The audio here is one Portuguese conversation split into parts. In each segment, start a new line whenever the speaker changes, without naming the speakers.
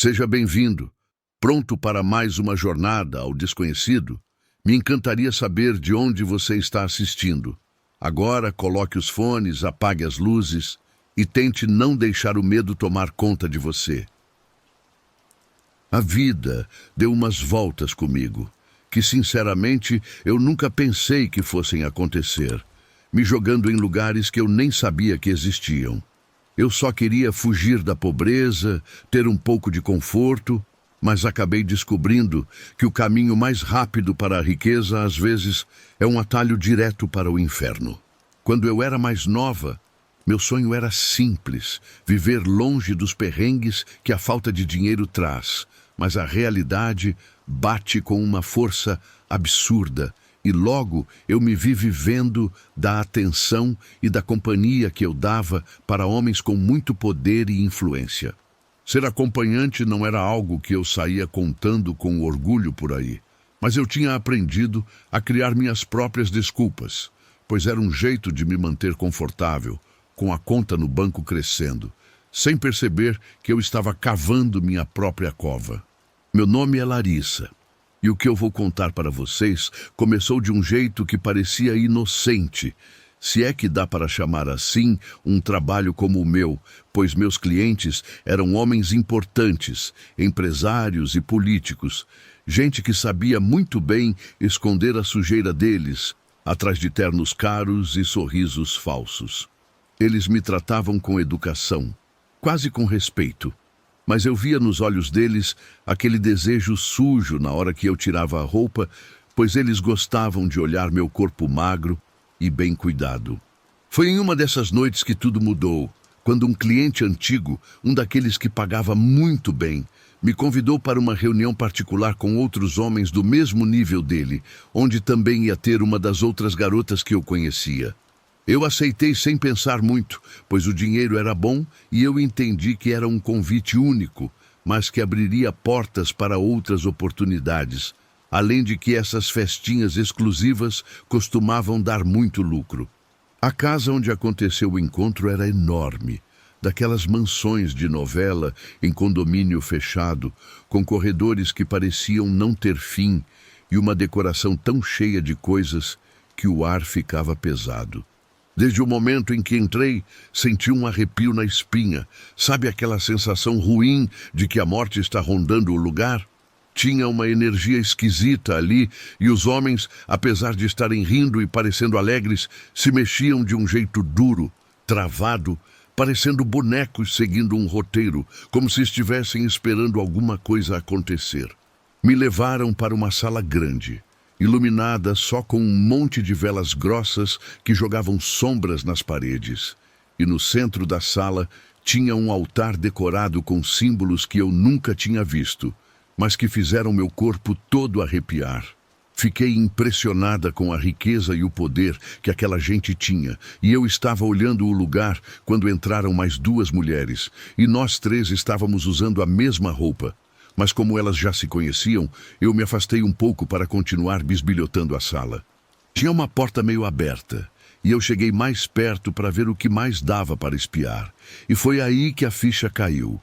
Seja bem-vindo. Pronto para mais uma jornada ao desconhecido? Me encantaria saber de onde você está assistindo. Agora, coloque os fones, apague as luzes e tente não deixar o medo tomar conta de você. A vida deu umas voltas comigo, que sinceramente eu nunca pensei que fossem acontecer, me jogando em lugares que eu nem sabia que existiam. Eu só queria fugir da pobreza, ter um pouco de conforto, mas acabei descobrindo que o caminho mais rápido para a riqueza, às vezes, é um atalho direto para o inferno. Quando eu era mais nova, meu sonho era simples, viver longe dos perrengues que a falta de dinheiro traz, mas a realidade bate com uma força absurda e logo eu me vi vivendo da atenção e da companhia que eu dava para homens com muito poder e influência. Ser acompanhante não era algo que eu saía contando com orgulho por aí, mas eu tinha aprendido a criar minhas próprias desculpas, pois era um jeito de me manter confortável, com a conta no banco crescendo, sem perceber que eu estava cavando minha própria cova. Meu nome é Larissa, e o que eu vou contar para vocês começou de um jeito que parecia inocente, se é que dá para chamar assim um trabalho como o meu, pois meus clientes eram homens importantes, empresários e políticos, gente que sabia muito bem esconder a sujeira deles, atrás de ternos caros e sorrisos falsos. Eles me tratavam com educação, quase com respeito, mas eu via nos olhos deles aquele desejo sujo na hora que eu tirava a roupa, pois eles gostavam de olhar meu corpo magro e bem cuidado. Foi em uma dessas noites que tudo mudou, quando um cliente antigo, um daqueles que pagava muito bem, me convidou para uma reunião particular com outros homens do mesmo nível dele, onde também ia ter uma das outras garotas que eu conhecia. Eu aceitei sem pensar muito, pois o dinheiro era bom e eu entendi que era um convite único, mas que abriria portas para outras oportunidades, além de que essas festinhas exclusivas costumavam dar muito lucro. A casa onde aconteceu o encontro era enorme, daquelas mansões de novela em condomínio fechado, com corredores que pareciam não ter fim e uma decoração tão cheia de coisas que o ar ficava pesado. Desde o momento em que entrei, senti um arrepio na espinha. Sabe aquela sensação ruim de que a morte está rondando o lugar? Tinha uma energia esquisita ali e os homens, apesar de estarem rindo e parecendo alegres, se mexiam de um jeito duro, travado, parecendo bonecos seguindo um roteiro, como se estivessem esperando alguma coisa acontecer. Me levaram para uma sala grande, iluminada só com um monte de velas grossas que jogavam sombras nas paredes. E no centro da sala tinha um altar decorado com símbolos que eu nunca tinha visto, mas que fizeram meu corpo todo arrepiar. Fiquei impressionada com a riqueza e o poder que aquela gente tinha, e eu estava olhando o lugar quando entraram mais duas mulheres, e nós três estávamos usando a mesma roupa. Mas como elas já se conheciam, eu me afastei um pouco para continuar bisbilhotando a sala. Tinha uma porta meio aberta, e eu cheguei mais perto para ver o que mais dava para espiar. E foi aí que a ficha caiu.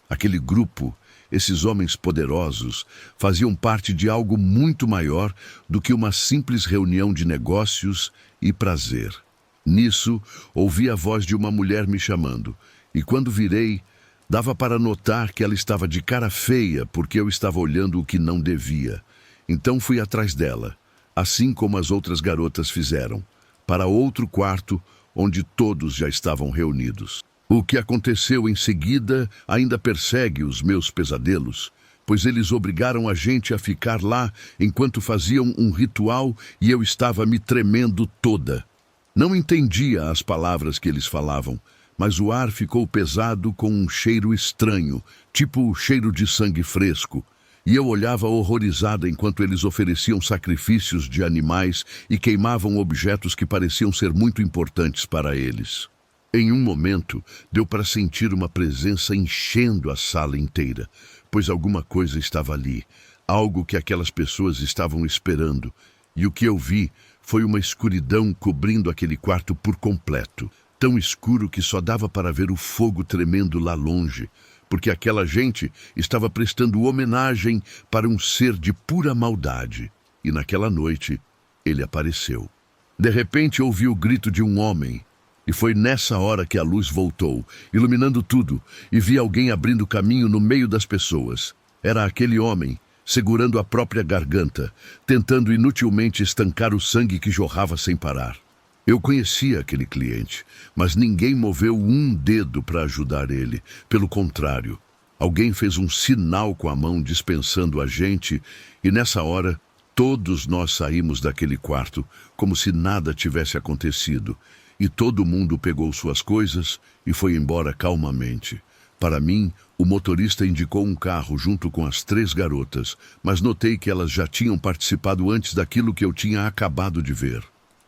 Aquele grupo, esses homens poderosos, faziam parte de algo muito maior do que uma simples reunião de negócios e prazer. Nisso, ouvi a voz de uma mulher me chamando, e quando virei, dava para notar que ela estava de cara feia porque eu estava olhando o que não devia. Então fui atrás dela, assim como as outras garotas fizeram, para outro quarto onde todos já estavam reunidos. O que aconteceu em seguida ainda persegue os meus pesadelos, pois eles obrigaram a gente a ficar lá enquanto faziam um ritual e eu estava me tremendo toda. Não entendia as palavras que eles falavam, mas o ar ficou pesado com um cheiro estranho, tipo o cheiro de sangue fresco, e eu olhava horrorizada enquanto eles ofereciam sacrifícios de animais e queimavam objetos que pareciam ser muito importantes para eles. Em um momento, deu para sentir uma presença enchendo a sala inteira, pois alguma coisa estava ali, algo que aquelas pessoas estavam esperando, e o que eu vi foi uma escuridão cobrindo aquele quarto por completo, tão escuro que só dava para ver o fogo tremendo lá longe, porque aquela gente estava prestando homenagem para um ser de pura maldade. E naquela noite, ele apareceu. De repente, ouvi o grito de um homem. E foi nessa hora que a luz voltou, iluminando tudo, e vi alguém abrindo caminho no meio das pessoas. Era aquele homem, segurando a própria garganta, tentando inutilmente estancar o sangue que jorrava sem parar. Eu conhecia aquele cliente, mas ninguém moveu um dedo para ajudar ele. Pelo contrário, alguém fez um sinal com a mão dispensando a gente, e nessa hora, todos nós saímos daquele quarto como se nada tivesse acontecido, e todo mundo pegou suas coisas e foi embora calmamente. Para mim, o motorista indicou um carro junto com as 3 garotas, mas notei que elas já tinham participado antes daquilo que eu tinha acabado de ver.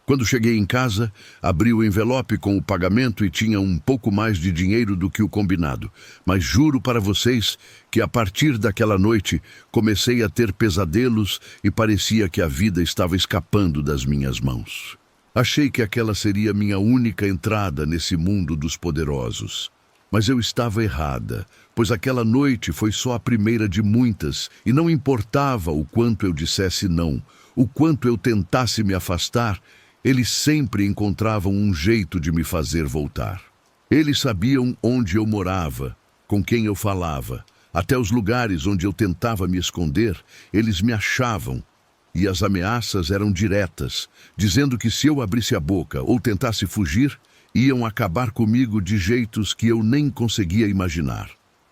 Quando cheguei em casa, abri o envelope com o pagamento e tinha um pouco mais de dinheiro do que o combinado. Mas juro para vocês que a partir daquela noite comecei a ter pesadelos e parecia que a vida estava escapando das minhas mãos. Achei que aquela seria minha única entrada nesse mundo dos poderosos. Mas eu estava errada, pois aquela noite foi só a primeira de muitas e não importava o quanto eu dissesse não, o quanto eu tentasse me afastar, eles sempre encontravam um jeito de me fazer voltar. Eles sabiam onde eu morava, com quem eu falava, até os lugares onde eu tentava me esconder, eles me achavam. E as ameaças eram diretas, dizendo que se eu abrisse a boca ou tentasse fugir, iam acabar comigo de jeitos que eu nem conseguia imaginar.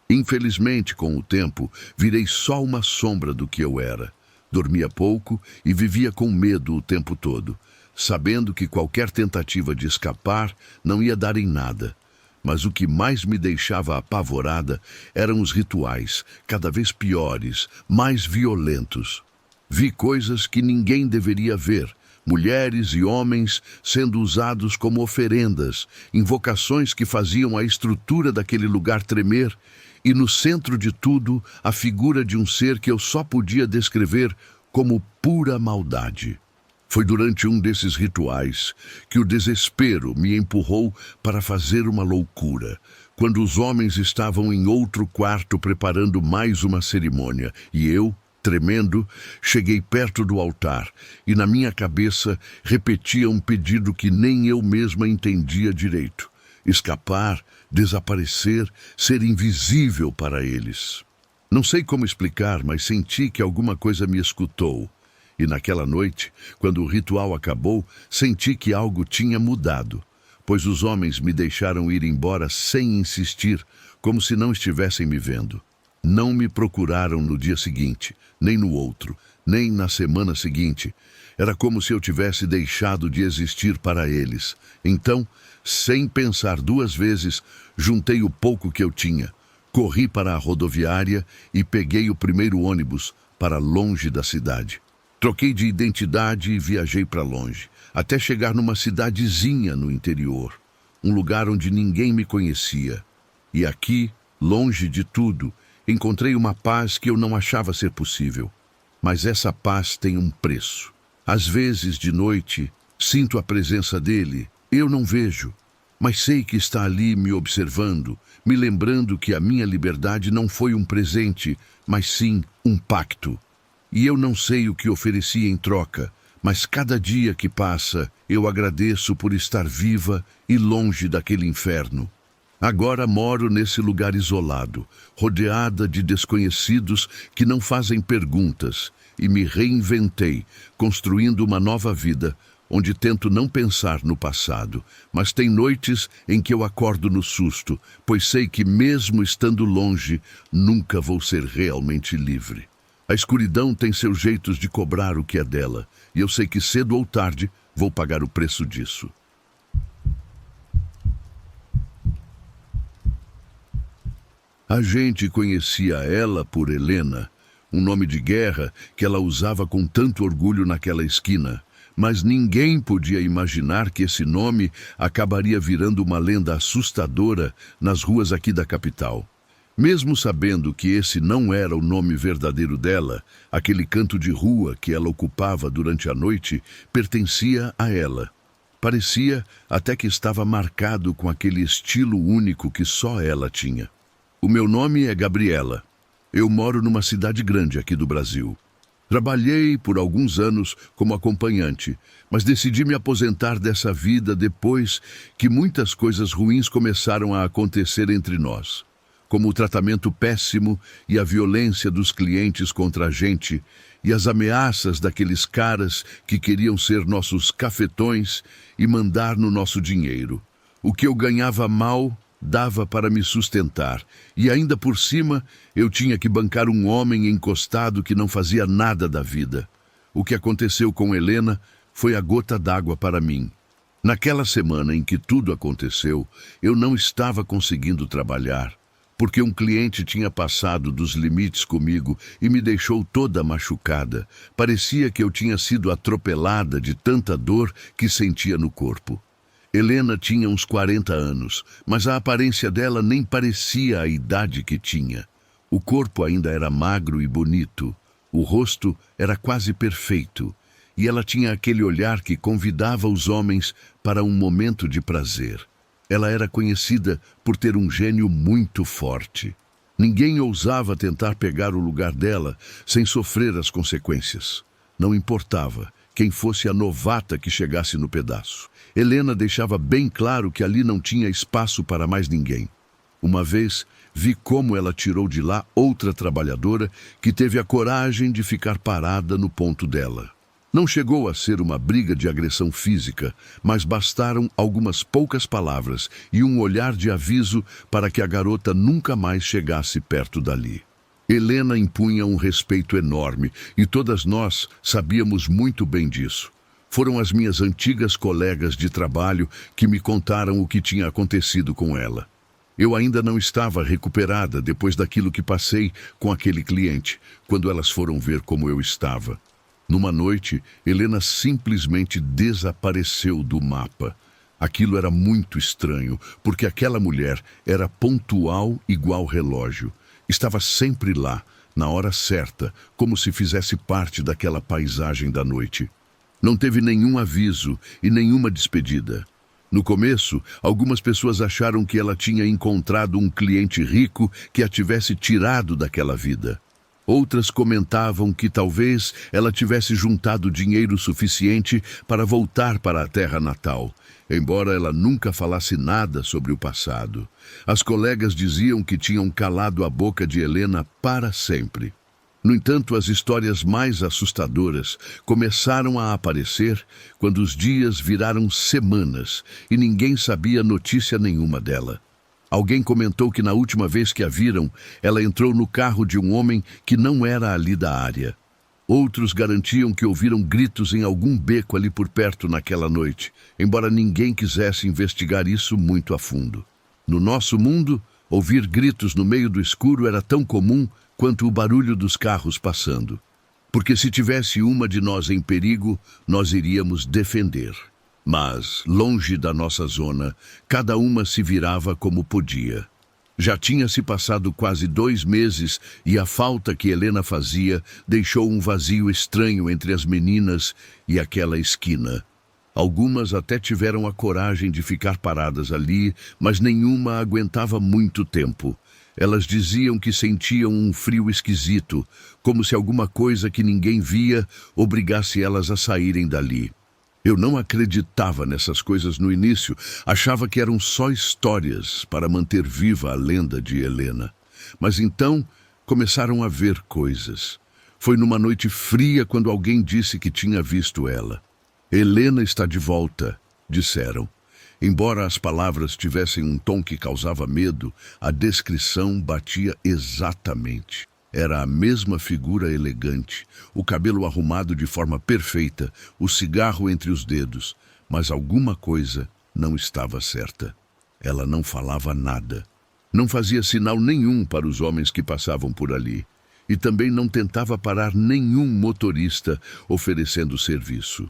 Infelizmente, com o tempo, virei só uma sombra do que eu era. Dormia pouco e vivia com medo o tempo todo, sabendo que qualquer tentativa de escapar não ia dar em nada. Mas o que mais me deixava apavorada eram os rituais, cada vez piores, mais violentos. Vi coisas que ninguém deveria ver, mulheres e homens sendo usados como oferendas, invocações que faziam a estrutura daquele lugar tremer, e no centro de tudo, a figura de um ser que eu só podia descrever como pura maldade. Foi durante um desses rituais que o desespero me empurrou para fazer uma loucura, quando os homens estavam em outro quarto preparando mais uma cerimônia, e eu, tremendo, cheguei perto do altar e na minha cabeça repetia um pedido que nem eu mesma entendia direito: escapar, desaparecer, ser invisível para eles. Não sei como explicar, mas senti que alguma coisa me escutou. E naquela noite, quando o ritual acabou, senti que algo tinha mudado, pois os homens me deixaram ir embora sem insistir, como se não estivessem me vendo. Não me procuraram no dia seguinte, nem no outro, nem na semana seguinte. Era como se eu tivesse deixado de existir para eles. Então, sem pensar 2 vezes, juntei o pouco que eu tinha, corri para a rodoviária e peguei o primeiro ônibus para longe da cidade. Troquei de identidade e viajei para longe, até chegar numa cidadezinha no interior, um lugar onde ninguém me conhecia. E aqui, longe de tudo, encontrei uma paz que eu não achava ser possível. Mas essa paz tem um preço. Às vezes, de noite, sinto a presença dele. Eu não vejo, mas sei que está ali me observando, me lembrando que a minha liberdade não foi um presente, mas sim um pacto. E eu não sei o que ofereci em troca, mas cada dia que passa, eu agradeço por estar viva e longe daquele inferno. Agora moro nesse lugar isolado, rodeada de desconhecidos que não fazem perguntas, e me reinventei, construindo uma nova vida, onde tento não pensar no passado, mas tem noites em que eu acordo no susto, pois sei que mesmo estando longe, nunca vou ser realmente livre. A escuridão tem seus jeitos de cobrar o que é dela, e eu sei que cedo ou tarde vou pagar o preço disso. A gente conhecia ela por Helena, um nome de guerra que ela usava com tanto orgulho naquela esquina, mas ninguém podia imaginar que esse nome acabaria virando uma lenda assustadora nas ruas aqui da capital. Mesmo sabendo que esse não era o nome verdadeiro dela, aquele canto de rua que ela ocupava durante a noite pertencia a ela. Parecia até que estava marcado com aquele estilo único que só ela tinha. O meu nome é Gabriela. Eu moro numa cidade grande aqui do Brasil. Trabalhei por alguns anos como acompanhante, mas decidi me aposentar dessa vida depois que muitas coisas ruins começaram a acontecer entre nós, como o tratamento péssimo e a violência dos clientes contra a gente e as ameaças daqueles caras que queriam ser nossos cafetões e mandar no nosso dinheiro. O que eu ganhava mal dava para me sustentar, e ainda por cima eu tinha que bancar um homem encostado que não fazia nada da vida. O que aconteceu com Helena foi a gota d'água para mim. Naquela semana em que tudo aconteceu, eu não estava conseguindo trabalhar, porque um cliente tinha passado dos limites comigo e me deixou toda machucada. Parecia que eu tinha sido atropelada de tanta dor que sentia no corpo. Helena tinha uns 40 anos, mas a aparência dela nem parecia a idade que tinha. O corpo ainda era magro e bonito, o rosto era quase perfeito, e ela tinha aquele olhar que convidava os homens para um momento de prazer. Ela era conhecida por ter um gênio muito forte. Ninguém ousava tentar pegar o lugar dela sem sofrer as consequências. Não importava quem fosse a novata que chegasse no pedaço. Helena deixava bem claro que ali não tinha espaço para mais ninguém. Uma vez, vi como ela tirou de lá outra trabalhadora que teve a coragem de ficar parada no ponto dela. Não chegou a ser uma briga de agressão física, mas bastaram algumas poucas palavras e um olhar de aviso para que a garota nunca mais chegasse perto dali. Helena impunha um respeito enorme e todas nós sabíamos muito bem disso. Foram as minhas antigas colegas de trabalho que me contaram o que tinha acontecido com ela. Eu ainda não estava recuperada depois daquilo que passei com aquele cliente, quando elas foram ver como eu estava. Numa noite, Helena simplesmente desapareceu do mapa. Aquilo era muito estranho, porque aquela mulher era pontual igual relógio. Estava sempre lá, na hora certa, como se fizesse parte daquela paisagem da noite. Não teve nenhum aviso e nenhuma despedida. No começo, algumas pessoas acharam que ela tinha encontrado um cliente rico que a tivesse tirado daquela vida. Outras comentavam que talvez ela tivesse juntado dinheiro suficiente para voltar para a terra natal, embora ela nunca falasse nada sobre o passado. As colegas diziam que tinham calado a boca de Helena para sempre. No entanto, as histórias mais assustadoras começaram a aparecer quando os dias viraram semanas e ninguém sabia notícia nenhuma dela. Alguém comentou que na última vez que a viram, ela entrou no carro de um homem que não era ali da área. Outros garantiam que ouviram gritos em algum beco ali por perto naquela noite, embora ninguém quisesse investigar isso muito a fundo. No nosso mundo, ouvir gritos no meio do escuro era tão comum quanto o barulho dos carros passando. Porque se tivesse uma de nós em perigo, nós iríamos defender. Mas, longe da nossa zona, cada uma se virava como podia. Já tinha se passado quase 2 meses e a falta que Helena fazia deixou um vazio estranho entre as meninas e aquela esquina. Algumas até tiveram a coragem de ficar paradas ali, mas nenhuma aguentava muito tempo. Elas diziam que sentiam um frio esquisito, como se alguma coisa que ninguém via obrigasse elas a saírem dali. Eu não acreditava nessas coisas no início, achava que eram só histórias para manter viva a lenda de Helena. Mas então começaram a ver coisas. Foi numa noite fria quando alguém disse que tinha visto ela. Helena está de volta, disseram. Embora as palavras tivessem um tom que causava medo, a descrição batia exatamente. Era a mesma figura elegante, o cabelo arrumado de forma perfeita, o cigarro entre os dedos, mas alguma coisa não estava certa. Ela não falava nada. Não fazia sinal nenhum para os homens que passavam por ali. E também não tentava parar nenhum motorista oferecendo serviço.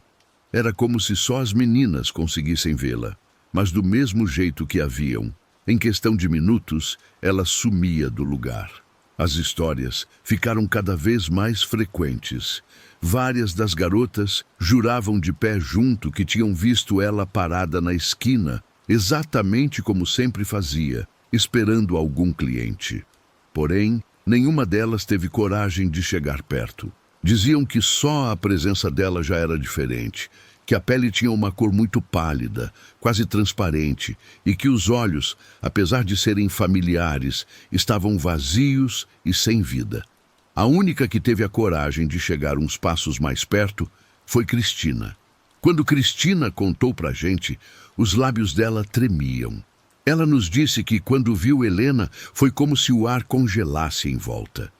Era como se só as meninas conseguissem vê-la. Mas do mesmo jeito que a viam, em questão de minutos, ela sumia do lugar. As histórias ficaram cada vez mais frequentes. Várias das garotas juravam de pé junto que tinham visto ela parada na esquina, exatamente como sempre fazia, esperando algum cliente. Porém, nenhuma delas teve coragem de chegar perto. Diziam que só a presença dela já era diferente, que a pele tinha uma cor muito pálida, quase transparente, e que os olhos, apesar de serem familiares, estavam vazios e sem vida. A única que teve a coragem de chegar uns passos mais perto foi Cristina. Quando Cristina contou pra gente, os lábios dela tremiam. Ela nos disse que quando viu Helena foi como se o ar congelasse em volta.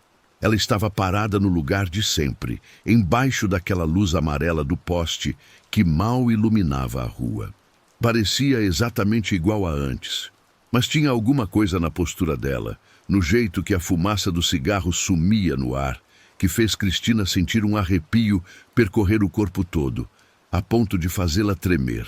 Ela estava parada no lugar de sempre, embaixo daquela luz amarela do poste que mal iluminava a rua. Parecia exatamente igual a antes, mas tinha alguma coisa na postura dela, no jeito que a fumaça do cigarro sumia no ar, que fez Cristina sentir um arrepio percorrer o corpo todo, a ponto de fazê-la tremer.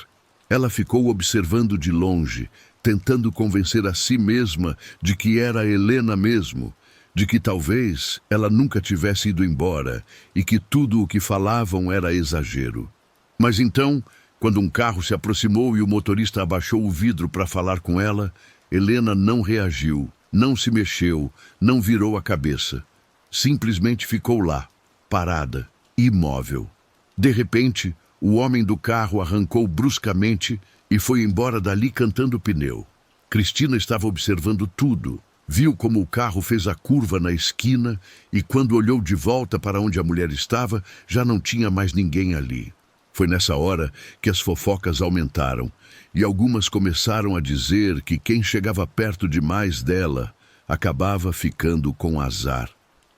Ela ficou observando de longe, tentando convencer a si mesma de que era Helena mesmo, de que talvez ela nunca tivesse ido embora e que tudo o que falavam era exagero. Mas então, quando um carro se aproximou e o motorista abaixou o vidro para falar com ela, Helena não reagiu, não se mexeu, não virou a cabeça. Simplesmente ficou lá, parada, imóvel. De repente, o homem do carro arrancou bruscamente e foi embora dali cantando pneu. Cristina estava observando tudo. Viu como o carro fez a curva na esquina e quando olhou de volta para onde a mulher estava, já não tinha mais ninguém ali. Foi nessa hora que as fofocas aumentaram e algumas começaram a dizer que quem chegava perto demais dela acabava ficando com azar.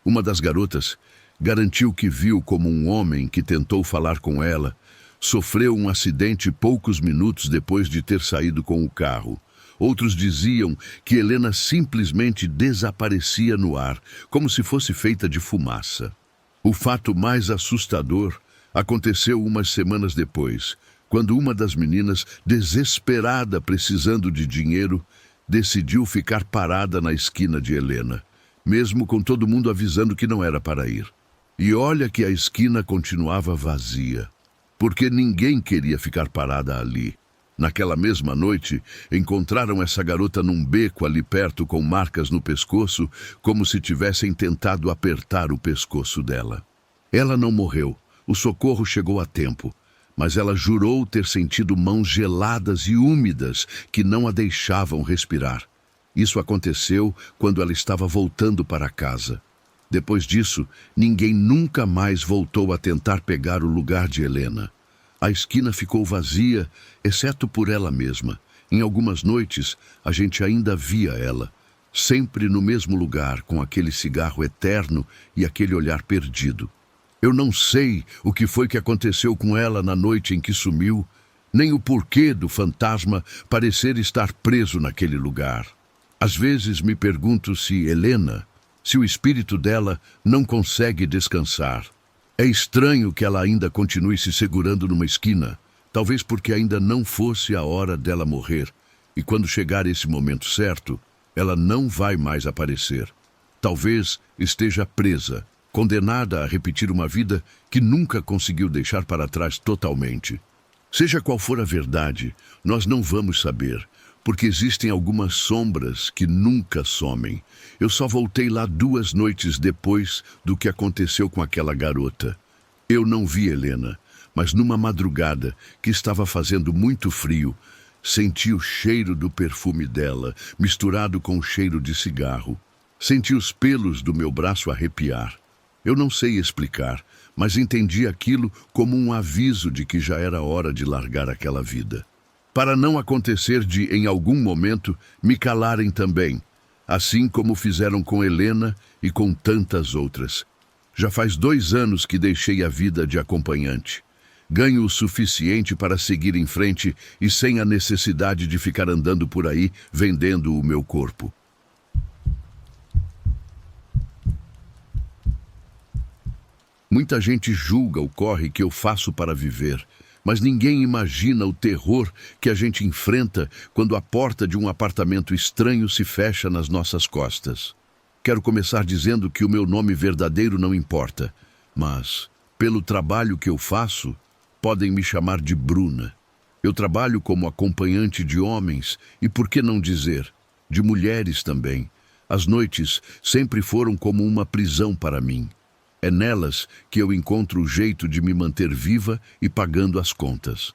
Uma das garotas garantiu que viu como um homem que tentou falar com ela sofreu um acidente poucos minutos depois de ter saído com o carro. Outros diziam que Helena simplesmente desaparecia no ar, como se fosse feita de fumaça. O fato mais assustador aconteceu umas semanas depois, quando uma das meninas, desesperada precisando de dinheiro, decidiu ficar parada na esquina de Helena, mesmo com todo mundo avisando que não era para ir. E olha que a esquina continuava vazia, porque ninguém queria ficar parada ali. Naquela mesma noite, encontraram essa garota num beco ali perto com marcas no pescoço, como se tivessem tentado apertar o pescoço dela. Ela não morreu, o socorro chegou a tempo, mas ela jurou ter sentido mãos geladas e úmidas que não a deixavam respirar. Isso aconteceu quando ela estava voltando para casa. Depois disso, ninguém nunca mais voltou a tentar pegar o lugar de Helena. A esquina ficou vazia, exceto por ela mesma. Em algumas noites, a gente ainda via ela, sempre no mesmo lugar, com aquele cigarro eterno e aquele olhar perdido. Eu não sei o que foi que aconteceu com ela na noite em que sumiu, nem o porquê do fantasma parecer estar preso naquele lugar. Às vezes me pergunto se Helena, se o espírito dela não consegue descansar. É estranho que ela ainda continue se segurando numa esquina, talvez porque ainda não fosse a hora dela morrer, e quando chegar esse momento certo, ela não vai mais aparecer. Talvez esteja presa, condenada a repetir uma vida que nunca conseguiu deixar para trás totalmente. Seja qual for a verdade, nós não vamos saber, porque existem algumas sombras que nunca somem. Eu só voltei lá 2 noites depois do que aconteceu com aquela garota. Eu não vi Helena, mas numa madrugada que estava fazendo muito frio, senti o cheiro do perfume dela, misturado com o cheiro de cigarro. Senti os pelos do meu braço arrepiar. Eu não sei explicar, mas entendi aquilo como um aviso de que já era hora de largar aquela vida. Para não acontecer de, em algum momento, me calarem também, assim como fizeram com Helena e com tantas outras. Já faz 2 anos que deixei a vida de acompanhante. Ganho o suficiente para seguir em frente e sem a necessidade de ficar andando por aí vendendo o meu corpo. Muita gente julga o corre que eu faço para viver, mas ninguém imagina o terror que a gente enfrenta quando a porta de um apartamento estranho se fecha nas nossas costas. Quero começar dizendo que o meu nome verdadeiro não importa, mas, pelo trabalho que eu faço, podem me chamar de Bruna. Eu trabalho como acompanhante de homens e, por que não dizer, de mulheres também. As noites sempre foram como uma prisão para mim. É nelas que eu encontro o jeito de me manter viva e pagando as contas.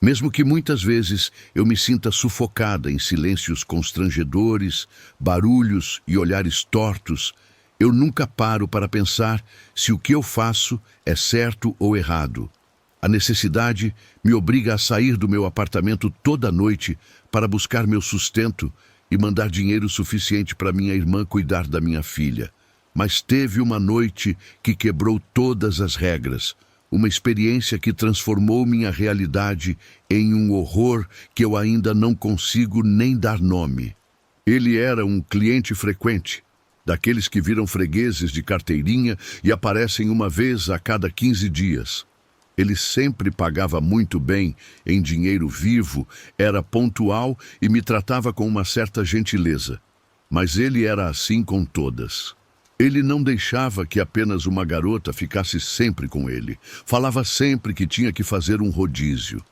Mesmo que muitas vezes eu me sinta sufocada em silêncios constrangedores, barulhos e olhares tortos, eu nunca paro para pensar se o que eu faço é certo ou errado. A necessidade me obriga a sair do meu apartamento toda noite para buscar meu sustento e mandar dinheiro suficiente para minha irmã cuidar da minha filha. Mas teve uma noite que quebrou todas as regras, uma experiência que transformou minha realidade em um horror que eu ainda não consigo nem dar nome. Ele era um cliente frequente, daqueles que viram fregueses de carteirinha e aparecem uma vez a cada 15 dias. Ele sempre pagava muito bem, em dinheiro vivo, era pontual e me tratava com uma certa gentileza. Mas ele era assim com todas. Ele não deixava que apenas uma garota ficasse sempre com ele. Falava sempre que tinha que fazer um rodízio.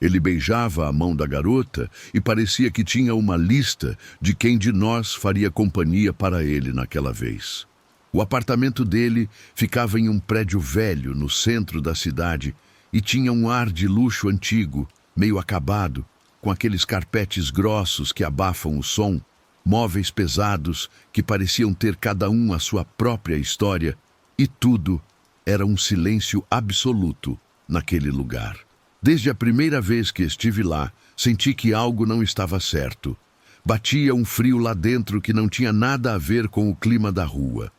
Ele beijava a mão da garota e parecia que tinha uma lista de quem de nós faria companhia para ele naquela vez. O apartamento dele ficava em um prédio velho no centro da cidade e tinha um ar de luxo antigo, meio acabado, com aqueles carpetes grossos que abafam o som, móveis pesados que pareciam ter cada um a sua própria história, e tudo era um silêncio absoluto naquele lugar. Desde a primeira vez que estive lá, senti que algo não estava certo. Batia um frio lá dentro que não tinha nada a ver com o clima da rua.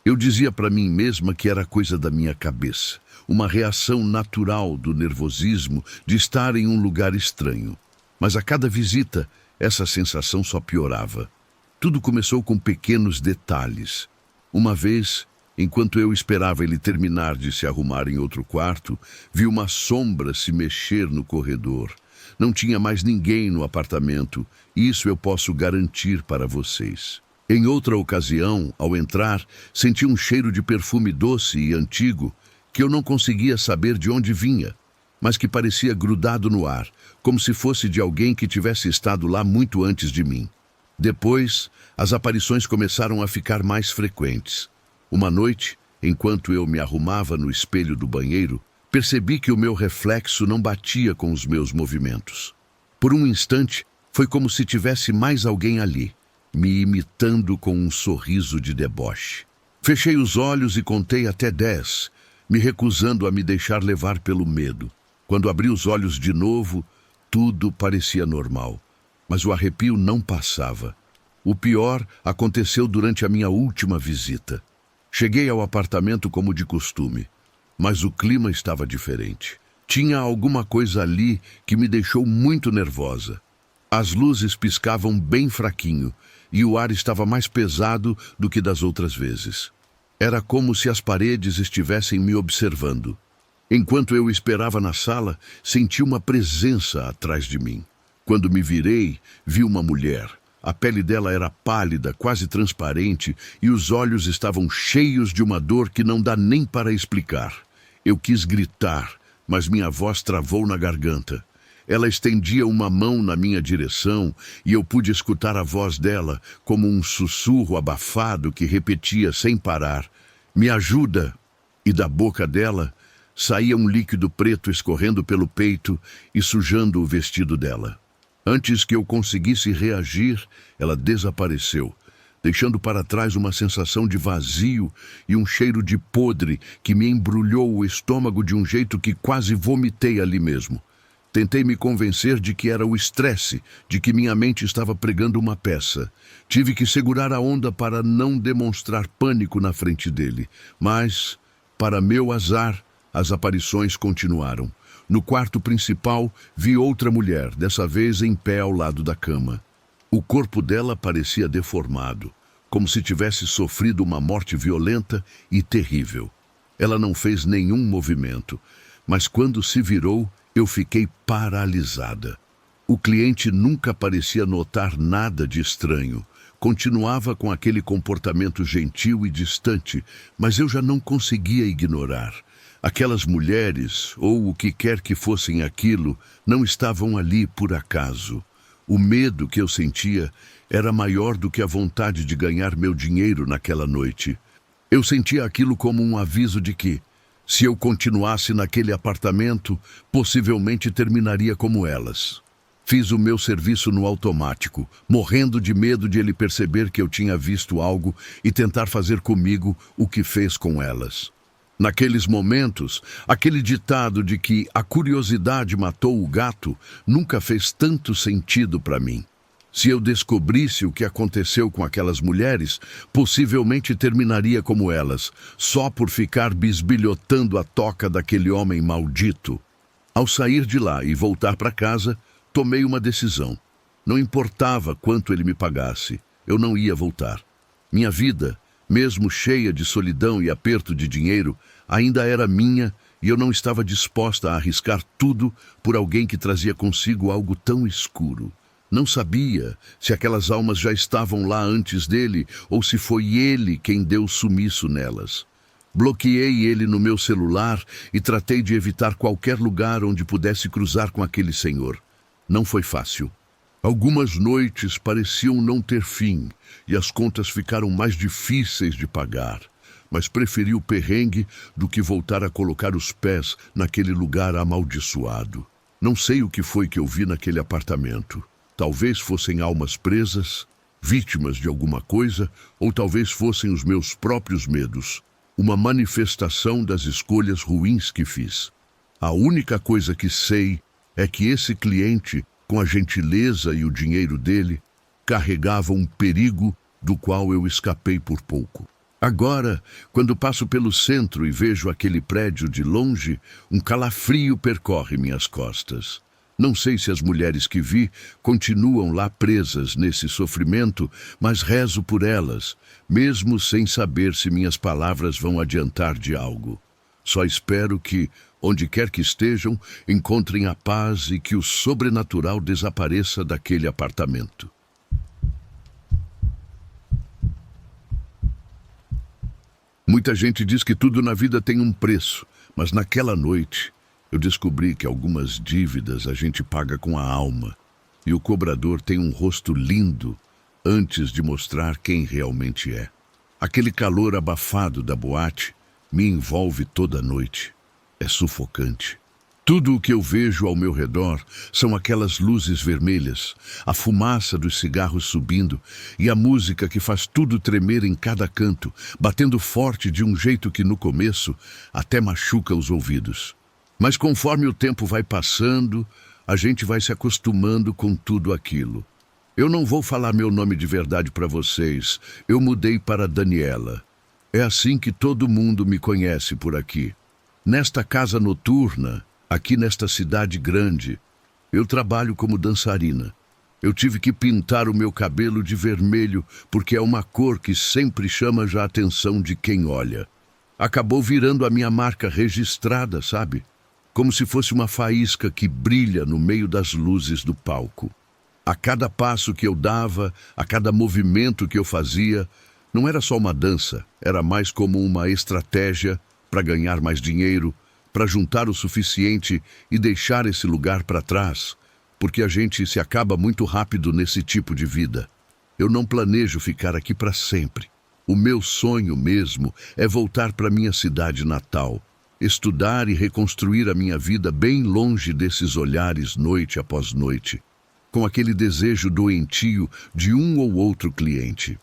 Eu dizia para mim mesma que era coisa da minha cabeça, uma reação natural do nervosismo de estar em um lugar estranho. Mas a cada visita, essa sensação só piorava. Tudo começou com pequenos detalhes. Uma vez, enquanto eu esperava ele terminar de se arrumar em outro quarto, vi uma sombra se mexer no corredor. Não tinha mais ninguém no apartamento, isso eu posso garantir para vocês. Em outra ocasião, ao entrar, senti um cheiro de perfume doce e antigo que eu não conseguia saber de onde vinha, mas que parecia grudado no ar, como se fosse de alguém que tivesse estado lá muito antes de mim. Depois, as aparições começaram a ficar mais frequentes. Uma noite, enquanto eu me arrumava no espelho do banheiro, percebi que o meu reflexo não batia com os meus movimentos. Por um instante, foi como se tivesse mais alguém ali, me imitando com um sorriso de deboche. Fechei os olhos e contei até 10, me recusando a me deixar levar pelo medo. Quando abri os olhos de novo, tudo parecia normal, mas o arrepio não passava. O pior aconteceu durante a minha última visita. Cheguei ao apartamento como de costume, mas o clima estava diferente. Tinha alguma coisa ali que me deixou muito nervosa. As luzes piscavam bem fraquinho e o ar estava mais pesado do que das outras vezes. Era como se as paredes estivessem me observando. Enquanto eu esperava na sala, senti uma presença atrás de mim. Quando me virei, vi uma mulher. A pele dela era pálida, quase transparente, e os olhos estavam cheios de uma dor que não dá nem para explicar. Eu quis gritar, mas minha voz travou na garganta. Ela estendia uma mão na minha direção e eu pude escutar a voz dela como um sussurro abafado que repetia sem parar: "Me ajuda!" E da boca dela saía um líquido preto escorrendo pelo peito e sujando o vestido dela. Antes que eu conseguisse reagir, ela desapareceu, deixando para trás uma sensação de vazio e um cheiro de podre que me embrulhou o estômago de um jeito que quase vomitei ali mesmo. Tentei me convencer de que era o estresse, de que minha mente estava pregando uma peça. Tive que segurar a onda para não demonstrar pânico na frente dele. Mas, para meu azar, as aparições continuaram. No quarto principal, vi outra mulher, dessa vez em pé ao lado da cama. O corpo dela parecia deformado, como se tivesse sofrido uma morte violenta e terrível. Ela não fez nenhum movimento, mas quando se virou, eu fiquei paralisada. O cliente nunca parecia notar nada de estranho. Continuava com aquele comportamento gentil e distante, mas eu já não conseguia ignorar. Aquelas mulheres, ou o que quer que fossem aquilo, não estavam ali por acaso. O medo que eu sentia era maior do que a vontade de ganhar meu dinheiro naquela noite. Eu sentia aquilo como um aviso de que, se eu continuasse naquele apartamento, possivelmente terminaria como elas. Fiz o meu serviço no automático, morrendo de medo de ele perceber que eu tinha visto algo e tentar fazer comigo o que fez com elas. Naqueles momentos, aquele ditado de que a curiosidade matou o gato nunca fez tanto sentido para mim. Se eu descobrisse o que aconteceu com aquelas mulheres, possivelmente terminaria como elas, só por ficar bisbilhotando a toca daquele homem maldito. Ao sair de lá e voltar para casa, tomei uma decisão. Não importava quanto ele me pagasse, eu não ia voltar. Minha vida, mesmo cheia de solidão e aperto de dinheiro, ainda era minha e eu não estava disposta a arriscar tudo por alguém que trazia consigo algo tão escuro. Não sabia se aquelas almas já estavam lá antes dele ou se foi ele quem deu sumiço nelas. Bloqueei ele no meu celular e tratei de evitar qualquer lugar onde pudesse cruzar com aquele senhor. Não foi fácil. Algumas noites pareciam não ter fim e as contas ficaram mais difíceis de pagar, mas preferi o perrengue do que voltar a colocar os pés naquele lugar amaldiçoado. Não sei o que foi que eu vi naquele apartamento. Talvez fossem almas presas, vítimas de alguma coisa, ou talvez fossem os meus próprios medos, uma manifestação das escolhas ruins que fiz. A única coisa que sei é que esse cliente, com a gentileza e o dinheiro dele, carregava um perigo do qual eu escapei por pouco. Agora, quando passo pelo centro e vejo aquele prédio de longe, um calafrio percorre minhas costas. Não sei se as mulheres que vi continuam lá presas nesse sofrimento, mas rezo por elas, mesmo sem saber se minhas palavras vão adiantar de algo. Só espero que, onde quer que estejam, encontrem a paz e que o sobrenatural desapareça daquele apartamento. Muita gente diz que tudo na vida tem um preço, mas naquela noite eu descobri que algumas dívidas a gente paga com a alma e o cobrador tem um rosto lindo antes de mostrar quem realmente é. Aquele calor abafado da boate me envolve toda noite. É sufocante. Tudo o que eu vejo ao meu redor são aquelas luzes vermelhas, a fumaça dos cigarros subindo e a música que faz tudo tremer em cada canto, batendo forte de um jeito que no começo até machuca os ouvidos. Mas conforme o tempo vai passando, a gente vai se acostumando com tudo aquilo. Eu não vou falar meu nome de verdade para vocês, eu mudei para Daniela. É assim que todo mundo me conhece por aqui. Nesta casa noturna, aqui nesta cidade grande, eu trabalho como dançarina. Eu tive que pintar o meu cabelo de vermelho porque é uma cor que sempre chama a atenção de quem olha. Acabou virando a minha marca registrada, sabe? Como se fosse uma faísca que brilha no meio das luzes do palco. A cada passo que eu dava, a cada movimento que eu fazia, não era só uma dança, era mais como uma estratégia para ganhar mais dinheiro, para juntar o suficiente e deixar esse lugar para trás, porque a gente se acaba muito rápido nesse tipo de vida. Eu não planejo ficar aqui para sempre. O meu sonho mesmo é voltar para minha cidade natal, estudar e reconstruir a minha vida bem longe desses olhares noite após noite, com aquele desejo doentio de um ou outro cliente.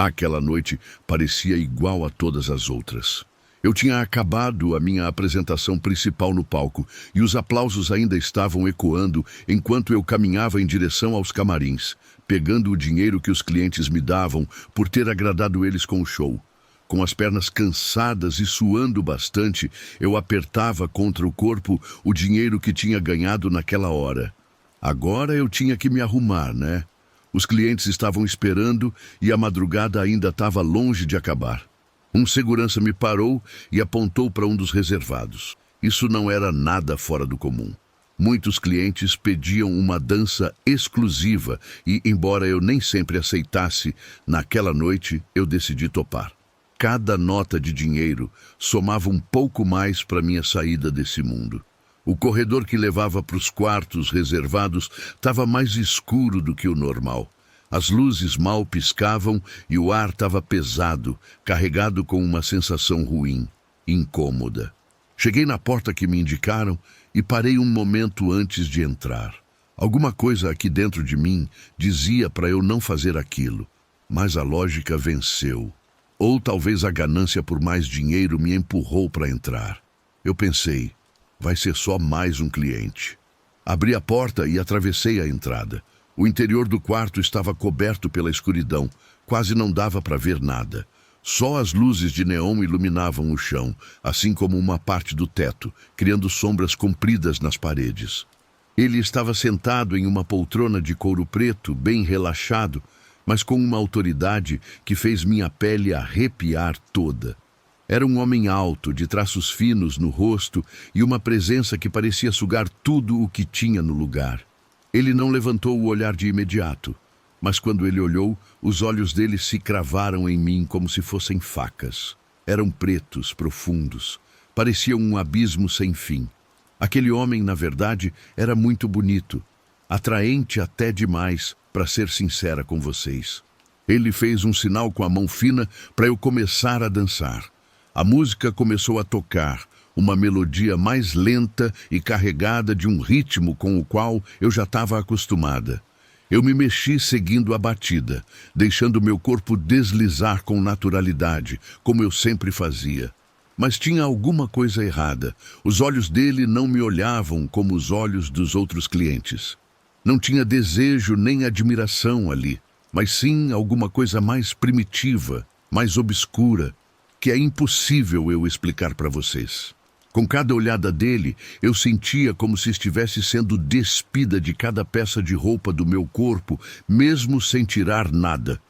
Aquela noite parecia igual a todas as outras. Eu tinha acabado a minha apresentação principal no palco e os aplausos ainda estavam ecoando enquanto eu caminhava em direção aos camarins, pegando o dinheiro que os clientes me davam por ter agradado eles com o show. Com as pernas cansadas e suando bastante, eu apertava contra o corpo o dinheiro que tinha ganhado naquela hora. Agora eu tinha que me arrumar, né? Os clientes estavam esperando e a madrugada ainda estava longe de acabar. Um segurança me parou e apontou para um dos reservados. Isso não era nada fora do comum. Muitos clientes pediam uma dança exclusiva e, embora eu nem sempre aceitasse, naquela noite eu decidi topar. Cada nota de dinheiro somava um pouco mais para minha saída desse mundo. O corredor que levava para os quartos reservados estava mais escuro do que o normal. As luzes mal piscavam e o ar estava pesado, carregado com uma sensação ruim, incômoda. Cheguei na porta que me indicaram e parei um momento antes de entrar. Alguma coisa aqui dentro de mim dizia para eu não fazer aquilo, mas a lógica venceu. Ou talvez a ganância por mais dinheiro me empurrou para entrar. Eu pensei, vai ser só mais um cliente. Abri a porta e atravessei a entrada. O interior do quarto estava coberto pela escuridão, quase não dava para ver nada. Só as luzes de neon iluminavam o chão, assim como uma parte do teto, criando sombras compridas nas paredes. Ele estava sentado em uma poltrona de couro preto, bem relaxado, mas com uma autoridade que fez minha pele arrepiar toda. Era um homem alto, de traços finos no rosto e uma presença que parecia sugar tudo o que tinha no lugar. Ele não levantou o olhar de imediato, mas quando ele olhou, os olhos dele se cravaram em mim como se fossem facas. Eram pretos, profundos, pareciam um abismo sem fim. Aquele homem, na verdade, era muito bonito, atraente até demais, para ser sincera com vocês. Ele fez um sinal com a mão fina para eu começar a dançar. A música começou a tocar, uma melodia mais lenta e carregada de um ritmo com o qual eu já estava acostumada. Eu me mexi seguindo a batida, deixando meu corpo deslizar com naturalidade, como eu sempre fazia. Mas tinha alguma coisa errada. Os olhos dele não me olhavam como os olhos dos outros clientes. Não tinha desejo nem admiração ali, mas sim alguma coisa mais primitiva, mais obscura, que é impossível eu explicar para vocês. Com cada olhada dele, eu sentia como se estivesse sendo despida de cada peça de roupa do meu corpo, mesmo sem tirar nada.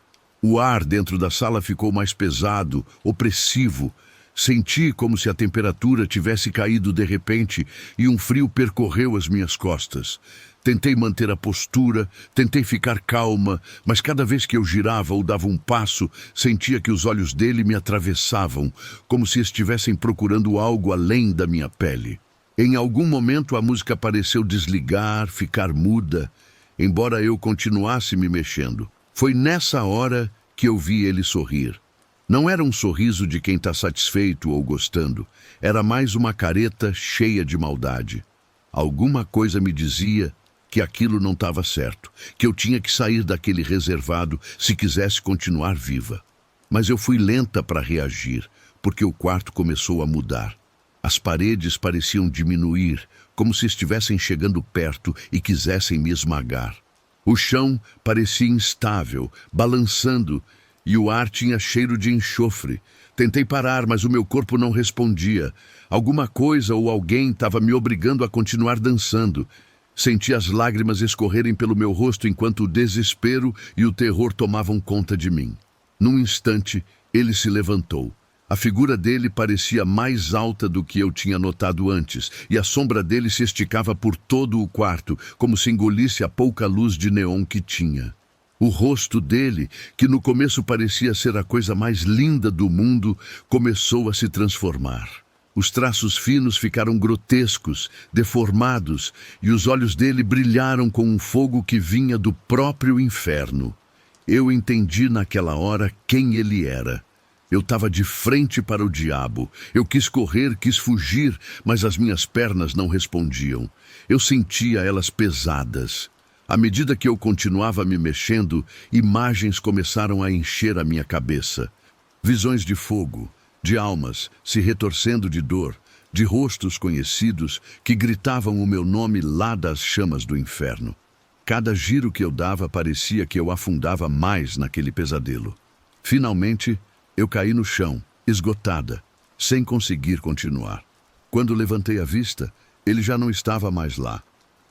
O ar dentro da sala ficou mais pesado, opressivo. Senti como se a temperatura tivesse caído de repente e um frio percorreu as minhas costas. Tentei manter a postura, tentei ficar calma, mas cada vez que eu girava ou dava um passo, sentia que os olhos dele me atravessavam, como se estivessem procurando algo além da minha pele. Em algum momento a música pareceu desligar, ficar muda, embora eu continuasse me mexendo. Foi nessa hora que eu vi ele sorrir. Não era um sorriso de quem está satisfeito ou gostando, era mais uma careta cheia de maldade. Alguma coisa me dizia que aquilo não estava certo, que eu tinha que sair daquele reservado se quisesse continuar viva. Mas eu fui lenta para reagir, porque o quarto começou a mudar. As paredes pareciam diminuir, como se estivessem chegando perto e quisessem me esmagar. O chão parecia instável, balançando, e o ar tinha cheiro de enxofre. Tentei parar, mas o meu corpo não respondia. Alguma coisa ou alguém estava me obrigando a continuar dançando. Senti as lágrimas escorrerem pelo meu rosto enquanto o desespero e o terror tomavam conta de mim. Num instante, ele se levantou. A figura dele parecia mais alta do que eu tinha notado antes, e a sombra dele se esticava por todo o quarto, como se engolisse a pouca luz de neon que tinha. O rosto dele, que no começo parecia ser a coisa mais linda do mundo, começou a se transformar. Os traços finos ficaram grotescos, deformados, e os olhos dele brilharam com um fogo que vinha do próprio inferno. Eu entendi naquela hora quem ele era. Eu estava de frente para o diabo. Eu quis correr, quis fugir, mas as minhas pernas não respondiam. Eu sentia elas pesadas. À medida que eu continuava me mexendo, imagens começaram a encher a minha cabeça. Visões de fogo, de almas se retorcendo de dor, de rostos conhecidos que gritavam o meu nome lá das chamas do inferno. Cada giro que eu dava parecia que eu afundava mais naquele pesadelo. Finalmente, eu caí no chão, esgotada, sem conseguir continuar. Quando levantei a vista, ele já não estava mais lá.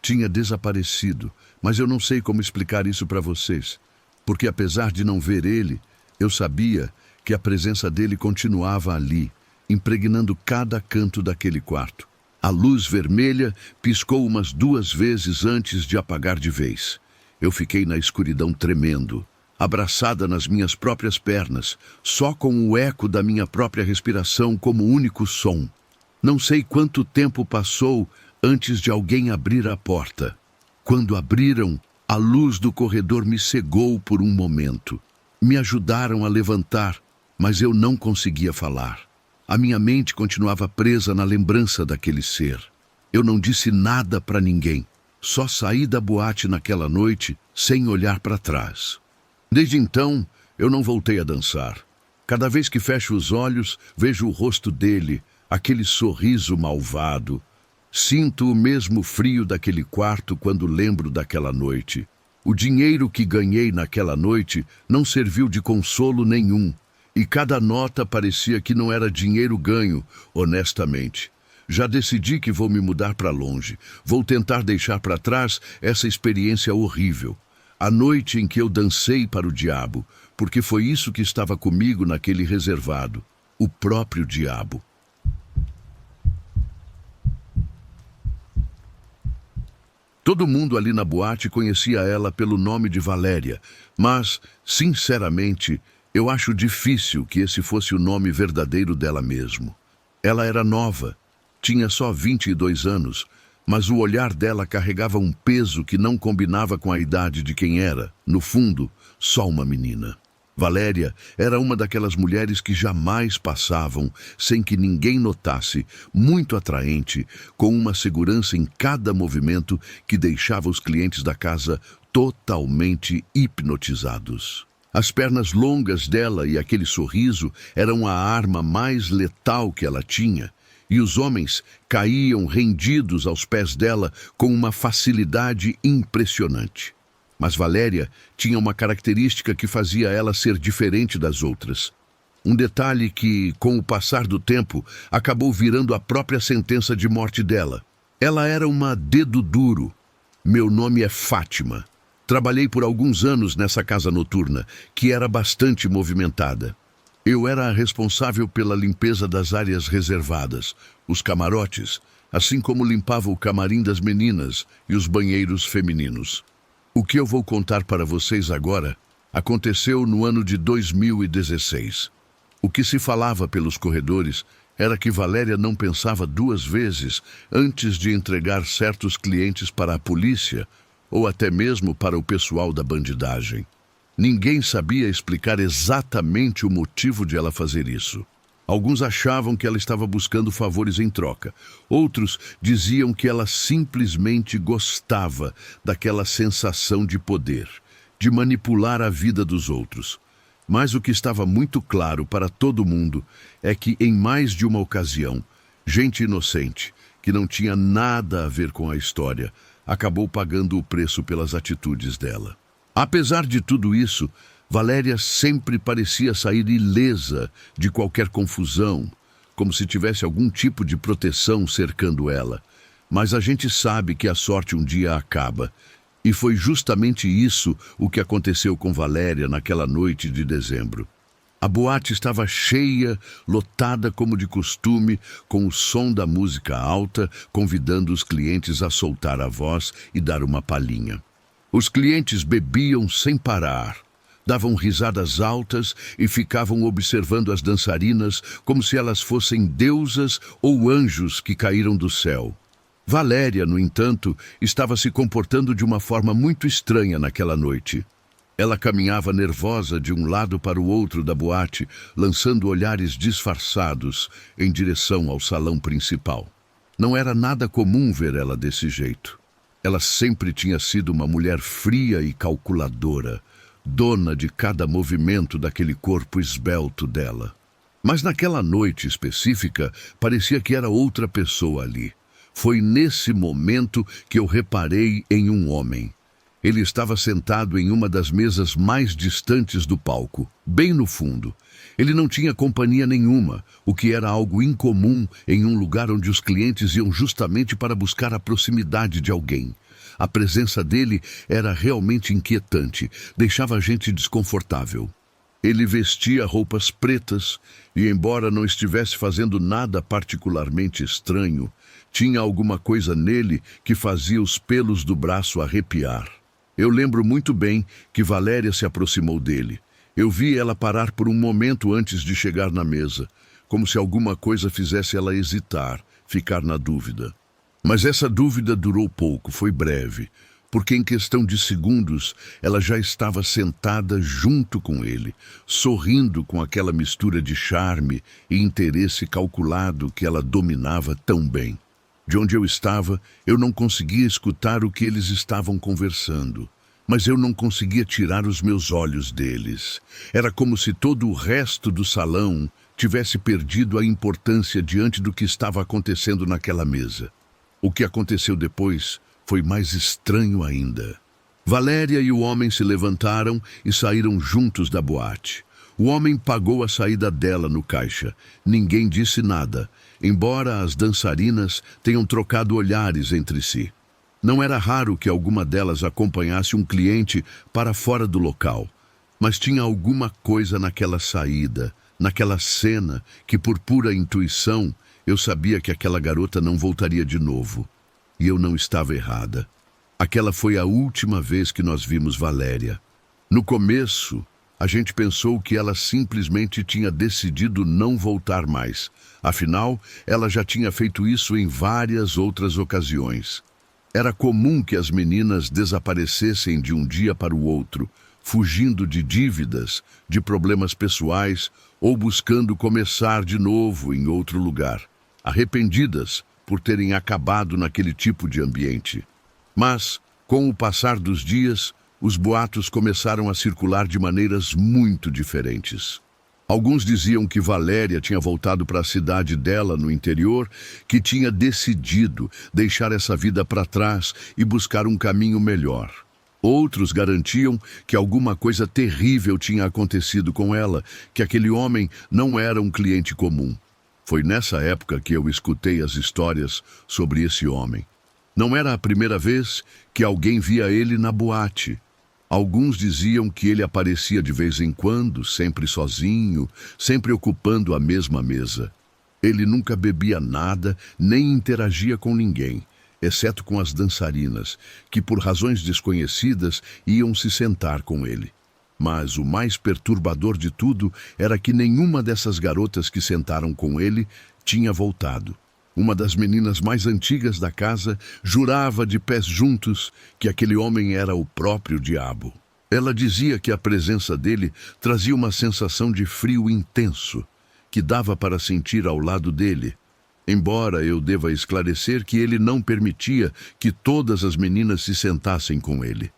Tinha desaparecido, mas eu não sei como explicar isso para vocês, porque apesar de não ver ele, eu sabia que a presença dele continuava ali, impregnando cada canto daquele quarto. A luz vermelha piscou umas 2 vezes antes de apagar de vez. Eu fiquei na escuridão tremendo, abraçada nas minhas próprias pernas, só com o eco da minha própria respiração como único som. Não sei quanto tempo passou antes de alguém abrir a porta. Quando abriram, a luz do corredor me cegou por um momento. Me ajudaram a levantar, mas eu não conseguia falar. A minha mente continuava presa na lembrança daquele ser. Eu não disse nada para ninguém. Só saí da boate naquela noite sem olhar para trás. Desde então, eu não voltei a dançar. Cada vez que fecho os olhos, vejo o rosto dele, aquele sorriso malvado. Sinto o mesmo frio daquele quarto quando lembro daquela noite. O dinheiro que ganhei naquela noite não serviu de consolo nenhum, e cada nota parecia que não era dinheiro ganho, honestamente. Já decidi que vou me mudar para longe. Vou tentar deixar para trás essa experiência horrível. A noite em que eu dancei para o diabo, porque foi isso que estava comigo naquele reservado, o próprio diabo. Todo mundo ali na boate conhecia ela pelo nome de Valéria, mas, sinceramente, eu acho difícil que esse fosse o nome verdadeiro dela mesmo. Ela era nova, tinha só 22 anos, mas o olhar dela carregava um peso que não combinava com a idade de quem era, no fundo, só uma menina. Valéria era uma daquelas mulheres que jamais passavam sem que ninguém notasse, muito atraente, com uma segurança em cada movimento que deixava os clientes da casa totalmente hipnotizados. As pernas longas dela e aquele sorriso eram a arma mais letal que ela tinha, e os homens caíam rendidos aos pés dela com uma facilidade impressionante. Mas Valéria tinha uma característica que fazia ela ser diferente das outras. Um detalhe que, com o passar do tempo, acabou virando a própria sentença de morte dela. Ela era uma dedo duro. Meu nome é Fátima. Trabalhei por alguns anos nessa casa noturna, que era bastante movimentada. Eu era a responsável pela limpeza das áreas reservadas, os camarotes, assim como limpava o camarim das meninas e os banheiros femininos. O que eu vou contar para vocês agora aconteceu no ano de 2016. O que se falava pelos corredores era que Valéria não pensava duas vezes antes de entregar certos clientes para a polícia ou até mesmo para o pessoal da bandidagem. Ninguém sabia explicar exatamente o motivo de ela fazer isso. Alguns achavam que ela estava buscando favores em troca. Outros diziam que ela simplesmente gostava daquela sensação de poder, de manipular a vida dos outros. Mas o que estava muito claro para todo mundo é que, em mais de uma ocasião, gente inocente, que não tinha nada a ver com a história, acabou pagando o preço pelas atitudes dela. Apesar de tudo isso, Valéria sempre parecia sair ilesa de qualquer confusão, como se tivesse algum tipo de proteção cercando ela. Mas a gente sabe que a sorte um dia acaba, e foi justamente isso o que aconteceu com Valéria naquela noite de dezembro. A boate estava cheia, lotada como de costume, com o som da música alta, convidando os clientes a soltar a voz e dar uma palhinha. Os clientes bebiam sem parar, davam risadas altas e ficavam observando as dançarinas como se elas fossem deusas ou anjos que caíram do céu. Valéria, no entanto, estava se comportando de uma forma muito estranha naquela noite. Ela caminhava nervosa de um lado para o outro da boate, lançando olhares disfarçados em direção ao salão principal. Não era nada comum ver ela desse jeito. Ela sempre tinha sido uma mulher fria e calculadora, dona de cada movimento daquele corpo esbelto dela. Mas naquela noite específica, parecia que era outra pessoa ali. Foi nesse momento que eu reparei em um homem. Ele estava sentado em uma das mesas mais distantes do palco, bem no fundo. Ele não tinha companhia nenhuma, o que era algo incomum em um lugar onde os clientes iam justamente para buscar a proximidade de alguém. A presença dele era realmente inquietante, deixava a gente desconfortável. Ele vestia roupas pretas e, embora não estivesse fazendo nada particularmente estranho, tinha alguma coisa nele que fazia os pelos do braço arrepiar. Eu lembro muito bem que Valéria se aproximou dele. Eu vi ela parar por um momento antes de chegar na mesa, como se alguma coisa fizesse ela hesitar, ficar na dúvida. Mas essa dúvida durou pouco, foi breve, porque em questão de segundos ela já estava sentada junto com ele, sorrindo com aquela mistura de charme e interesse calculado que ela dominava tão bem. De onde eu estava, eu não conseguia escutar o que eles estavam conversando, mas eu não conseguia tirar os meus olhos deles. Era como se todo o resto do salão tivesse perdido a importância diante do que estava acontecendo naquela mesa. O que aconteceu depois foi mais estranho ainda. Valéria e o homem se levantaram e saíram juntos da boate. O homem pagou a saída dela no caixa. Ninguém disse nada, embora as dançarinas tenham trocado olhares entre si. Não era raro que alguma delas acompanhasse um cliente para fora do local, mas tinha alguma coisa naquela saída, naquela cena, que por pura intuição eu sabia que aquela garota não voltaria de novo. E eu não estava errada. Aquela foi a última vez que nós vimos Valéria. No começo, a gente pensou que ela simplesmente tinha decidido não voltar mais. Afinal, ela já tinha feito isso em várias outras ocasiões. Era comum que as meninas desaparecessem de um dia para o outro, fugindo de dívidas, de problemas pessoais ou buscando começar de novo em outro lugar, arrependidas por terem acabado naquele tipo de ambiente. Mas, com o passar dos dias, os boatos começaram a circular de maneiras muito diferentes. Alguns diziam que Valéria tinha voltado para a cidade dela no interior, que tinha decidido deixar essa vida para trás e buscar um caminho melhor. Outros garantiam que alguma coisa terrível tinha acontecido com ela, que aquele homem não era um cliente comum. Foi nessa época que eu escutei as histórias sobre esse homem. Não era a primeira vez que alguém via ele na boate. Alguns diziam que ele aparecia de vez em quando, sempre sozinho, sempre ocupando a mesma mesa. Ele nunca bebia nada, nem interagia com ninguém, exceto com as dançarinas, que por razões desconhecidas iam se sentar com ele. Mas o mais perturbador de tudo era que nenhuma dessas garotas que sentaram com ele tinha voltado. Uma das meninas mais antigas da casa jurava de pés juntos que aquele homem era o próprio diabo. Ela dizia que a presença dele trazia uma sensação de frio intenso, que dava para sentir ao lado dele. Embora eu deva esclarecer que ele não permitia que todas as meninas se sentassem com ele.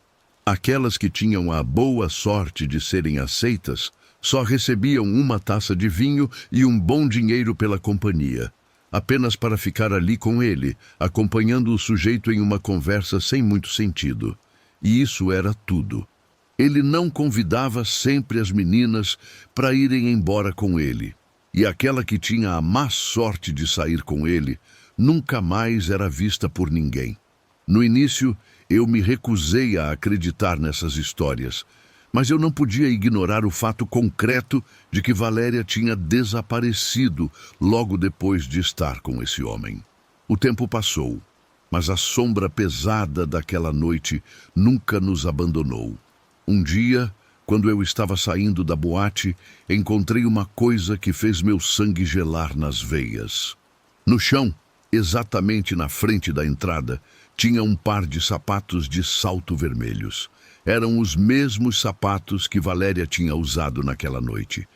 Aquelas que tinham a boa sorte de serem aceitas só recebiam uma taça de vinho e um bom dinheiro pela companhia, apenas para ficar ali com ele, acompanhando o sujeito em uma conversa sem muito sentido. E isso era tudo. Ele não convidava sempre as meninas para irem embora com ele. E aquela que tinha a má sorte de sair com ele nunca mais era vista por ninguém. No início, eu me recusei a acreditar nessas histórias, mas eu não podia ignorar o fato concreto de que Valéria tinha desaparecido logo depois de estar com esse homem. O tempo passou, mas a sombra pesada daquela noite nunca nos abandonou. Um dia, quando eu estava saindo da boate, encontrei uma coisa que fez meu sangue gelar nas veias. No chão, exatamente na frente da entrada, tinha um par de sapatos de salto vermelhos. Eram os mesmos sapatos que Valéria tinha usado naquela noite.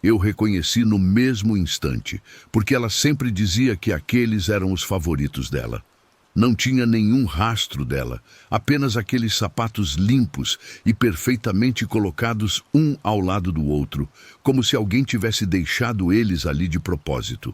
Eu reconheci no mesmo instante, porque ela sempre dizia que aqueles eram os favoritos dela. Não tinha nenhum rastro dela, apenas aqueles sapatos limpos e perfeitamente colocados um ao lado do outro, como se alguém tivesse deixado eles ali de propósito.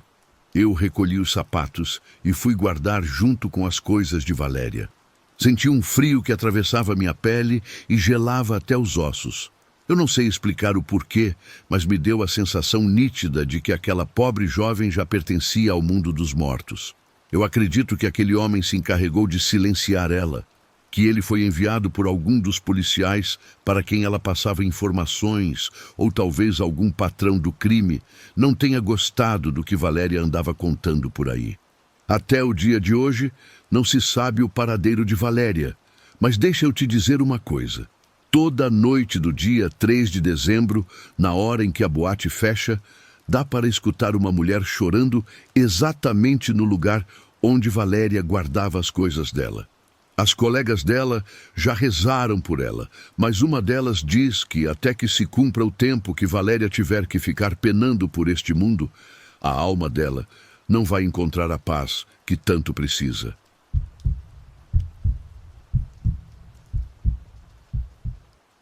Eu recolhi os sapatos e fui guardar junto com as coisas de Valéria. Senti um frio que atravessava minha pele e gelava até os ossos. Eu não sei explicar o porquê, mas me deu a sensação nítida de que aquela pobre jovem já pertencia ao mundo dos mortos. Eu acredito que aquele homem se encarregou de silenciar ela, que ele foi enviado por algum dos policiais para quem ela passava informações, ou talvez algum patrão do crime não tenha gostado do que Valéria andava contando por aí. Até o dia de hoje, não se sabe o paradeiro de Valéria, mas deixa eu te dizer uma coisa. Toda noite do dia 3 de dezembro, na hora em que a boate fecha, dá para escutar uma mulher chorando exatamente no lugar onde Valéria guardava as coisas dela. As colegas dela já rezaram por ela, mas uma delas diz que até que se cumpra o tempo que Valéria tiver que ficar penando por este mundo, a alma dela não vai encontrar a paz que tanto precisa.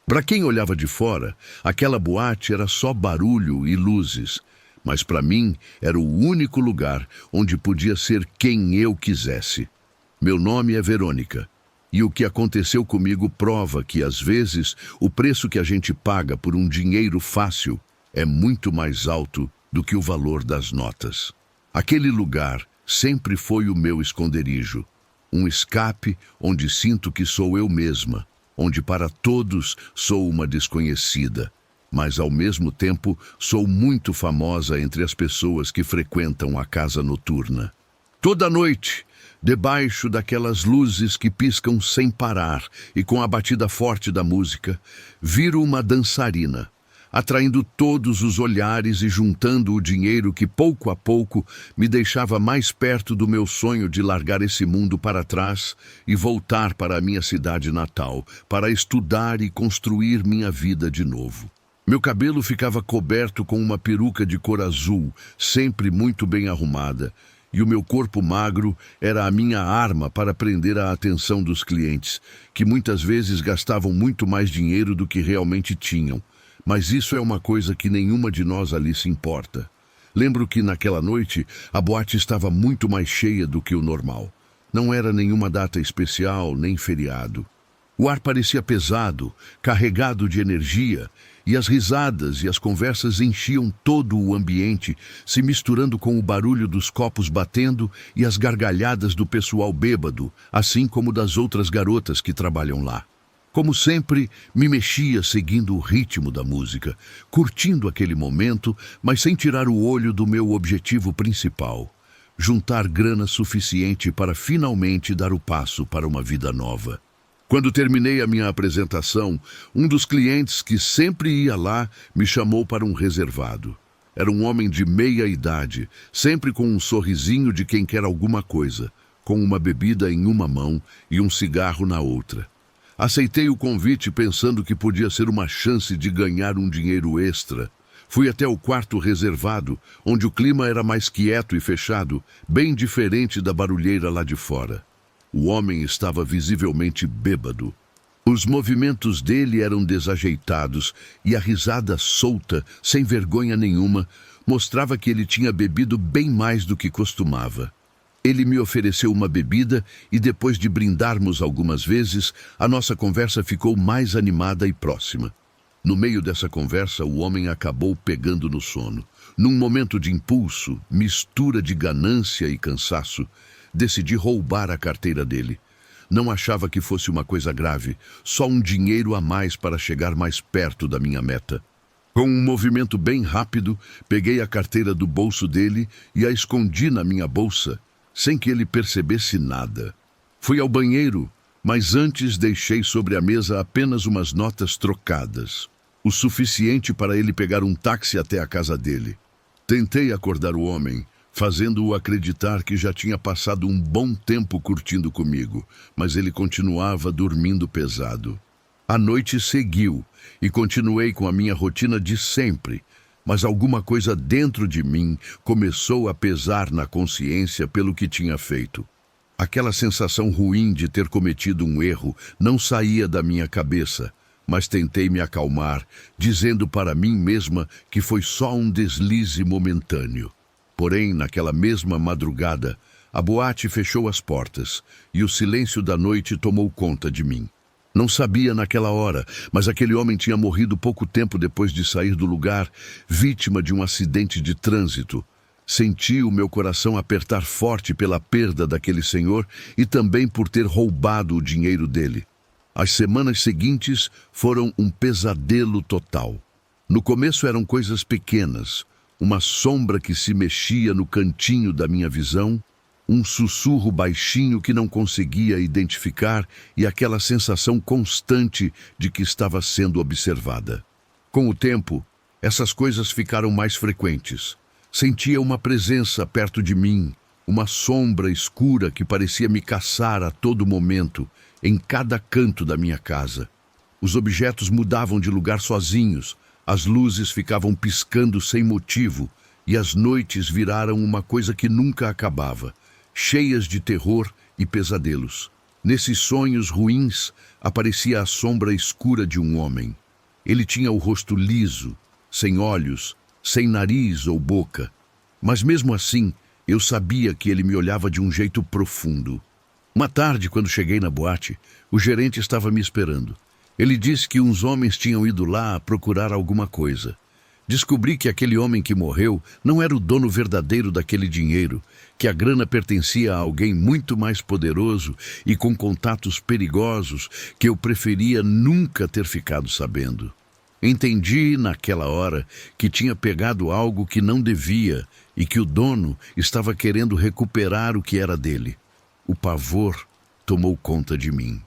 Para quem olhava de fora, aquela boate era só barulho e luzes, mas para mim era o único lugar onde podia ser quem eu quisesse. Meu nome é Verônica, e o que aconteceu comigo prova que, às vezes, o preço que a gente paga por um dinheiro fácil é muito mais alto do que o valor das notas. Aquele lugar sempre foi o meu esconderijo, um escape onde sinto que sou eu mesma, onde para todos sou uma desconhecida, mas ao mesmo tempo sou muito famosa entre as pessoas que frequentam a casa noturna. Toda noite, debaixo daquelas luzes que piscam sem parar e com a batida forte da música, viro uma dançarina, atraindo todos os olhares e juntando o dinheiro que pouco a pouco me deixava mais perto do meu sonho de largar esse mundo para trás e voltar para a minha cidade natal, para estudar e construir minha vida de novo. Meu cabelo ficava coberto com uma peruca de cor azul, sempre muito bem arrumada, e o meu corpo magro era a minha arma para prender a atenção dos clientes, que muitas vezes gastavam muito mais dinheiro do que realmente tinham. Mas isso é uma coisa que nenhuma de nós ali se importa. Lembro que naquela noite a boate estava muito mais cheia do que o normal. Não era nenhuma data especial, nem feriado. O ar parecia pesado, carregado de energia, e as risadas e as conversas enchiam todo o ambiente, se misturando com o barulho dos copos batendo e as gargalhadas do pessoal bêbado, assim como das outras garotas que trabalham lá. Como sempre, me mexia seguindo o ritmo da música, curtindo aquele momento, mas sem tirar o olho do meu objetivo principal: juntar grana suficiente para finalmente dar o passo para uma vida nova. Quando terminei a minha apresentação, um dos clientes que sempre ia lá me chamou para um reservado. Era um homem de meia idade, sempre com um sorrisinho de quem quer alguma coisa, com uma bebida em uma mão e um cigarro na outra. Aceitei o convite pensando que podia ser uma chance de ganhar um dinheiro extra. Fui até o quarto reservado, onde o clima era mais quieto e fechado, bem diferente da barulheira lá de fora. O homem estava visivelmente bêbado. Os movimentos dele eram desajeitados e a risada solta, sem vergonha nenhuma, mostrava que ele tinha bebido bem mais do que costumava. Ele me ofereceu uma bebida e, depois de brindarmos algumas vezes, a nossa conversa ficou mais animada e próxima. No meio dessa conversa, o homem acabou pegando no sono. Num momento de impulso, mistura de ganância e cansaço, decidi roubar a carteira dele. Não achava que fosse uma coisa grave, só um dinheiro a mais para chegar mais perto da minha meta. Com um movimento bem rápido, peguei a carteira do bolso dele e a escondi na minha bolsa, sem que ele percebesse nada. Fui ao banheiro, mas antes deixei sobre a mesa apenas umas notas trocadas, o suficiente para ele pegar um táxi até a casa dele. Tentei acordar o homem, fazendo-o acreditar que já tinha passado um bom tempo curtindo comigo, mas ele continuava dormindo pesado. A noite seguiu e continuei com a minha rotina de sempre, mas alguma coisa dentro de mim começou a pesar na consciência pelo que tinha feito. Aquela sensação ruim de ter cometido um erro não saía da minha cabeça, mas tentei me acalmar, dizendo para mim mesma que foi só um deslize momentâneo. Porém, naquela mesma madrugada, a boate fechou as portas e o silêncio da noite tomou conta de mim. Não sabia naquela hora, mas aquele homem tinha morrido pouco tempo depois de sair do lugar, vítima de um acidente de trânsito. Senti o meu coração apertar forte pela perda daquele senhor e também por ter roubado o dinheiro dele. As semanas seguintes foram um pesadelo total. No começo eram coisas pequenas, uma sombra que se mexia no cantinho da minha visão, um sussurro baixinho que não conseguia identificar e aquela sensação constante de que estava sendo observada. Com o tempo, Essas coisas ficaram mais frequentes. Sentia uma presença perto de mim, uma sombra escura que parecia me caçar a todo momento, em cada canto da minha casa. Os objetos mudavam de lugar sozinhos, as luzes ficavam piscando sem motivo, e as noites viraram uma coisa que nunca acabava, cheias de terror e pesadelos. Nesses sonhos ruins, aparecia a sombra escura de um homem. Ele tinha o rosto liso, sem olhos, sem nariz ou boca. Mas mesmo assim, eu sabia que ele me olhava de um jeito profundo. Uma tarde, quando cheguei na boate, o gerente estava me esperando. Ele disse que uns homens tinham ido lá procurar alguma coisa. Descobri que aquele homem que morreu não era o dono verdadeiro daquele dinheiro, que a grana pertencia a alguém muito mais poderoso e com contatos perigosos que eu preferia nunca ter ficado sabendo. Entendi naquela hora que tinha pegado algo que não devia e que o dono estava querendo recuperar o que era dele. O pavor tomou conta de mim.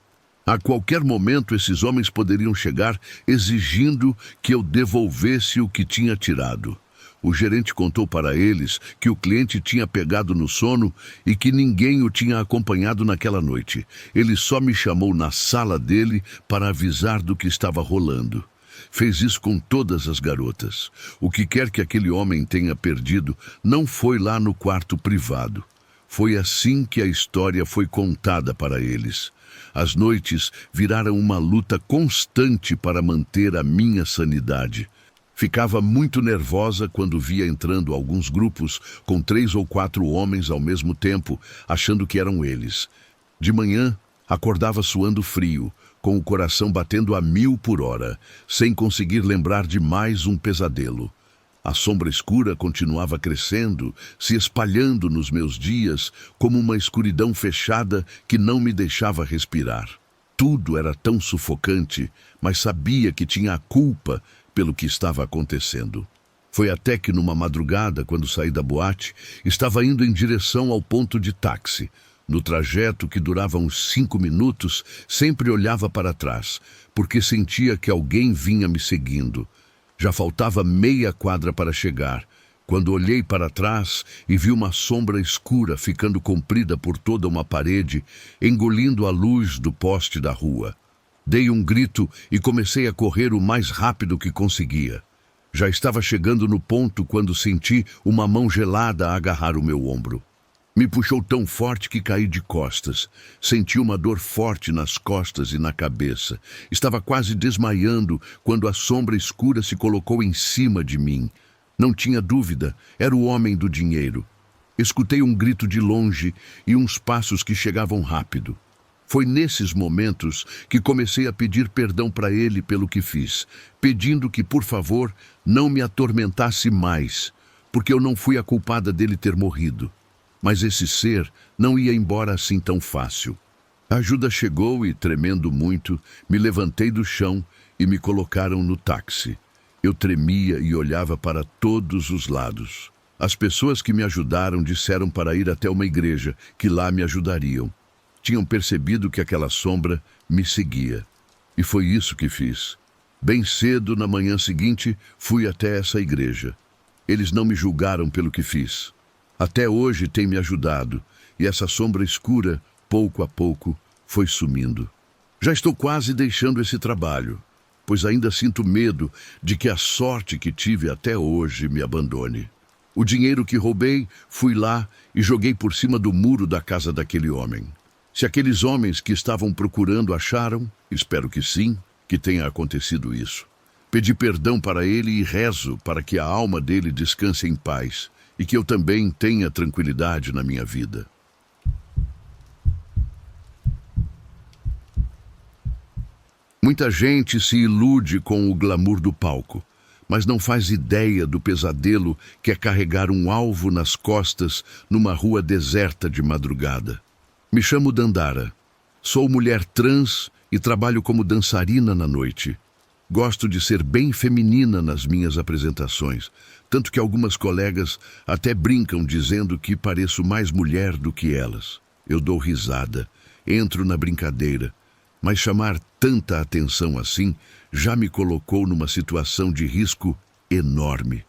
A qualquer momento esses homens poderiam chegar exigindo que eu devolvesse o que tinha tirado. O gerente contou para eles que o cliente tinha pegado no sono e que ninguém o tinha acompanhado naquela noite. Ele só me chamou na sala dele para avisar do que estava rolando. Fez isso com todas as garotas. O que quer que aquele homem tenha perdido não foi lá no quarto privado. Foi assim que a história foi contada para eles. As noites viraram uma luta constante para manter a minha sanidade. Ficava muito nervosa quando via entrando alguns grupos com 3 ou 4 homens ao mesmo tempo, achando que eram eles. De manhã, acordava suando frio, com o coração batendo a 1000 por hora, sem conseguir lembrar de mais um pesadelo. A sombra escura continuava crescendo, se espalhando nos meus dias como uma escuridão fechada que não me deixava respirar. Tudo era tão sufocante, mas sabia que tinha a culpa pelo que estava acontecendo. Foi até que numa madrugada, quando saí da boate, estava indo em direção ao ponto de táxi. No trajeto, que durava uns 5 minutos, sempre olhava para trás, porque sentia que alguém vinha me seguindo. Já faltava meia quadra para chegar, quando olhei para trás e vi uma sombra escura ficando comprida por toda uma parede, engolindo a luz do poste da rua. Dei um grito e comecei a correr o mais rápido que conseguia. Já estava chegando no ponto quando senti uma mão gelada agarrar o meu ombro. Me puxou tão forte que caí de costas. Senti uma dor forte nas costas e na cabeça. Estava quase desmaiando quando a sombra escura se colocou em cima de mim. Não tinha dúvida, era o homem do dinheiro. Escutei um grito de longe e uns passos que chegavam rápido. Foi nesses momentos que comecei a pedir perdão para ele pelo que fiz, pedindo que, por favor, não me atormentasse mais, porque eu não fui a culpada dele ter morrido. Mas esse ser não ia embora assim tão fácil. A ajuda chegou e, tremendo muito, me levantei do chão e me colocaram no táxi. Eu tremia e olhava para todos os lados. As pessoas que me ajudaram disseram para ir até uma igreja, que lá me ajudariam. Tinham percebido que aquela sombra me seguia. E foi isso que fiz. Bem cedo, na manhã seguinte, fui até essa igreja. Eles não me julgaram pelo que fiz. Até hoje tem me ajudado, e essa sombra escura, pouco a pouco, foi sumindo. Já estou quase deixando esse trabalho, pois ainda sinto medo de que a sorte que tive até hoje me abandone. O dinheiro que roubei, fui lá e joguei por cima do muro da casa daquele homem. Se aqueles homens que estavam procurando acharam, espero que sim, que tenha acontecido isso. Pedi perdão para ele e rezo para que a alma dele descanse em paz, e que eu também tenha tranquilidade na minha vida. Muita gente se ilude com o glamour do palco, mas não faz ideia do pesadelo que é carregar um alvo nas costas numa rua deserta de madrugada. Me chamo Dandara. Sou mulher trans e trabalho como dançarina na noite. Gosto de ser bem feminina nas minhas apresentações, tanto que algumas colegas até brincam dizendo que pareço mais mulher do que elas. Eu dou risada, entro na brincadeira, mas chamar tanta atenção assim já me colocou numa situação de risco enorme.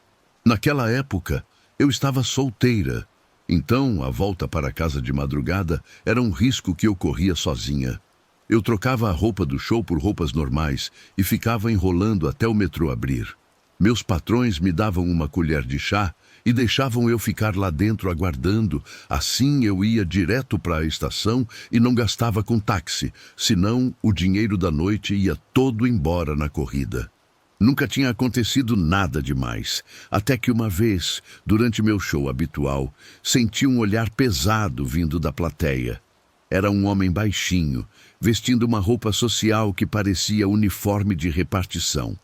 Naquela época, eu estava solteira, então a volta para casa de madrugada era um risco que eu corria sozinha. Eu trocava a roupa do show por roupas normais e ficava enrolando até o metrô abrir. Meus patrões me davam uma colher de chá e deixavam eu ficar lá dentro aguardando. Assim eu ia direto para a estação e não gastava com táxi, senão o dinheiro da noite ia todo embora na corrida. Nunca tinha acontecido nada demais, até que uma vez, durante meu show habitual, senti um olhar pesado vindo da plateia. Era um homem baixinho, vestindo uma roupa social que parecia uniforme de repartição.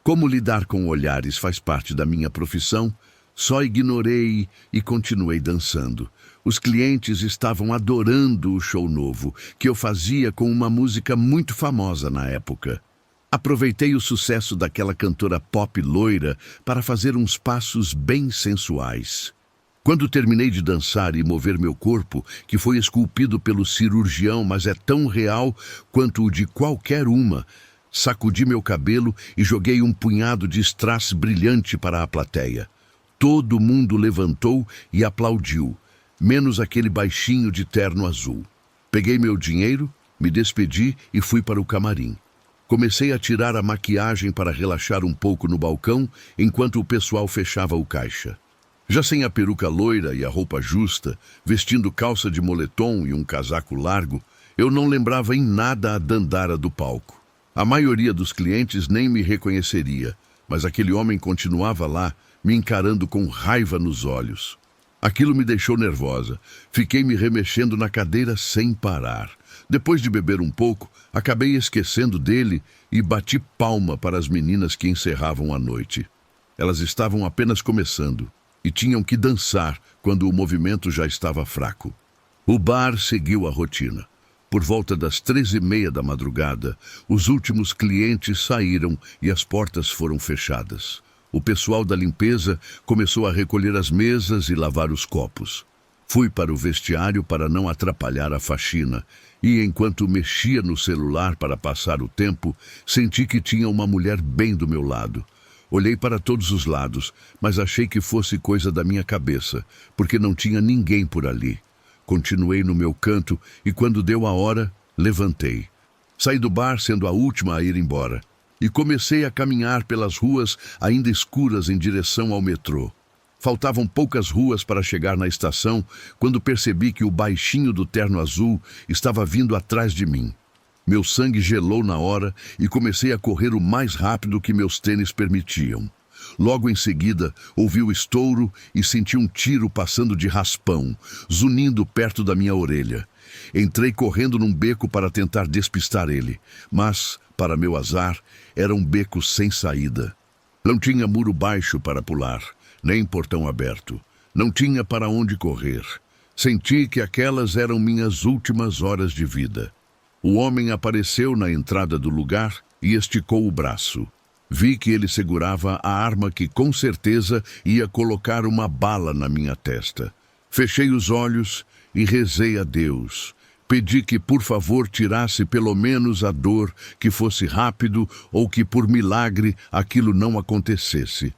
Como lidar com olhares faz parte da minha profissão, só ignorei e continuei dançando. Os clientes estavam adorando o show novo, que eu fazia com uma música muito famosa na época. Aproveitei o sucesso daquela cantora pop loira para fazer uns passos bem sensuais. Quando terminei de dançar e mover meu corpo, que foi esculpido pelo cirurgião, mas é tão real quanto o de qualquer uma, sacudi meu cabelo e joguei um punhado de strass brilhante para a plateia. Todo mundo levantou e aplaudiu, menos aquele baixinho de terno azul. Peguei meu dinheiro, me despedi e fui para o camarim. Comecei a tirar a maquiagem para relaxar um pouco no balcão, enquanto o pessoal fechava o caixa. Já sem a peruca loira e a roupa justa, vestindo calça de moletom e um casaco largo, eu não lembrava em nada a Dandara do palco. A maioria dos clientes nem me reconheceria, mas aquele homem continuava lá, me encarando com raiva nos olhos. Aquilo me deixou nervosa. Fiquei me remexendo na cadeira sem parar. Depois de beber um pouco, acabei esquecendo dele e bati palma para as meninas que encerravam a noite. Elas estavam apenas começando e tinham que dançar quando o movimento já estava fraco. O bar seguiu a rotina. Por volta das 3:30 da madrugada, os últimos clientes saíram e as portas foram fechadas. O pessoal da limpeza começou a recolher as mesas e lavar os copos. Fui para o vestiário para não atrapalhar a faxina e, enquanto mexia no celular para passar o tempo, senti que tinha uma mulher bem do meu lado. Olhei para todos os lados, mas achei que fosse coisa da minha cabeça, porque não tinha ninguém por ali. Continuei no meu canto e, quando deu a hora, levantei. Saí do bar sendo a última a ir embora e comecei a caminhar pelas ruas ainda escuras em direção ao metrô. Faltavam poucas ruas para chegar na estação quando percebi que o baixinho do terno azul estava vindo atrás de mim. Meu sangue gelou na hora e comecei a correr o mais rápido que meus tênis permitiam. Logo em seguida, ouvi o estouro e senti um tiro passando de raspão, zunindo perto da minha orelha. Entrei correndo num beco para tentar despistar ele, mas, para meu azar, era um beco sem saída. Não tinha muro baixo para pular, nem portão aberto. Não tinha para onde correr. Senti que aquelas eram minhas últimas horas de vida. O homem apareceu na entrada do lugar e esticou o braço. Vi que ele segurava a arma que com certeza ia colocar uma bala na minha testa. Fechei os olhos e rezei a Deus. Pedi que, por favor, tirasse pelo menos a dor, que fosse rápido ou que, por milagre, aquilo não acontecesse.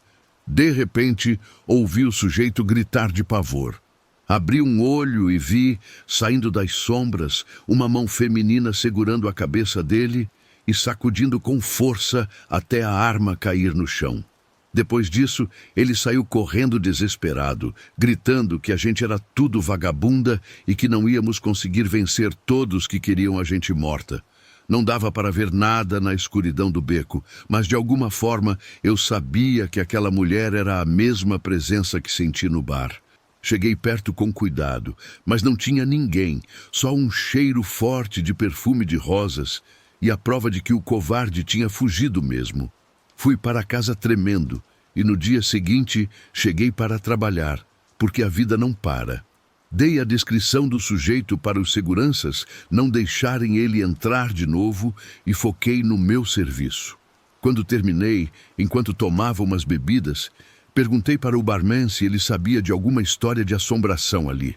De repente, ouvi o sujeito gritar de pavor. Abri um olho e vi, saindo das sombras, uma mão feminina segurando a cabeça dele e sacudindo com força até a arma cair no chão. Depois disso, ele saiu correndo desesperado, gritando que a gente era tudo vagabunda e que não íamos conseguir vencer todos que queriam a gente morta. Não dava para ver nada na escuridão do beco, mas de alguma forma eu sabia que aquela mulher era a mesma presença que senti no bar. Cheguei perto com cuidado, mas não tinha ninguém, só um cheiro forte de perfume de rosas e a prova de que o covarde tinha fugido mesmo. Fui para casa tremendo e no dia seguinte cheguei para trabalhar, porque a vida não para. Dei a descrição do sujeito para os seguranças não deixarem ele entrar de novo e foquei no meu serviço. Quando terminei, enquanto tomava umas bebidas, perguntei para o barman se ele sabia de alguma história de assombração ali.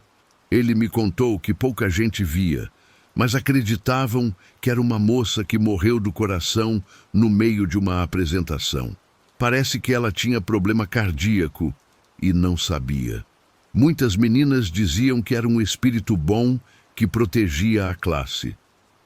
Ele me contou que pouca gente via, mas acreditavam que era uma moça que morreu do coração no meio de uma apresentação. Parece que ela tinha problema cardíaco e não sabia. Muitas meninas diziam que era um espírito bom que protegia a classe.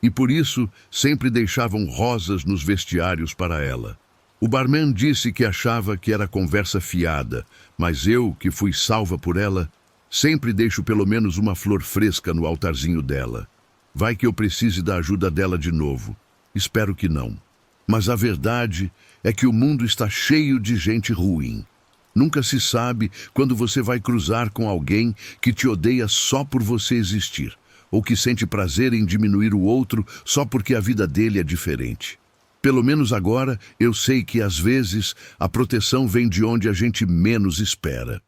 E por isso sempre deixavam rosas nos vestiários para ela. O barman disse que achava que era conversa fiada, mas eu, que fui salva por ela, sempre deixo pelo menos uma flor fresca no altarzinho dela. Vai que eu precise da ajuda dela de novo. Espero que não. Mas a verdade é que o mundo está cheio de gente ruim. Nunca se sabe quando você vai cruzar com alguém que te odeia só por você existir, ou que sente prazer em diminuir o outro só porque a vida dele é diferente. Pelo menos agora eu sei que às vezes a proteção vem de onde a gente menos espera.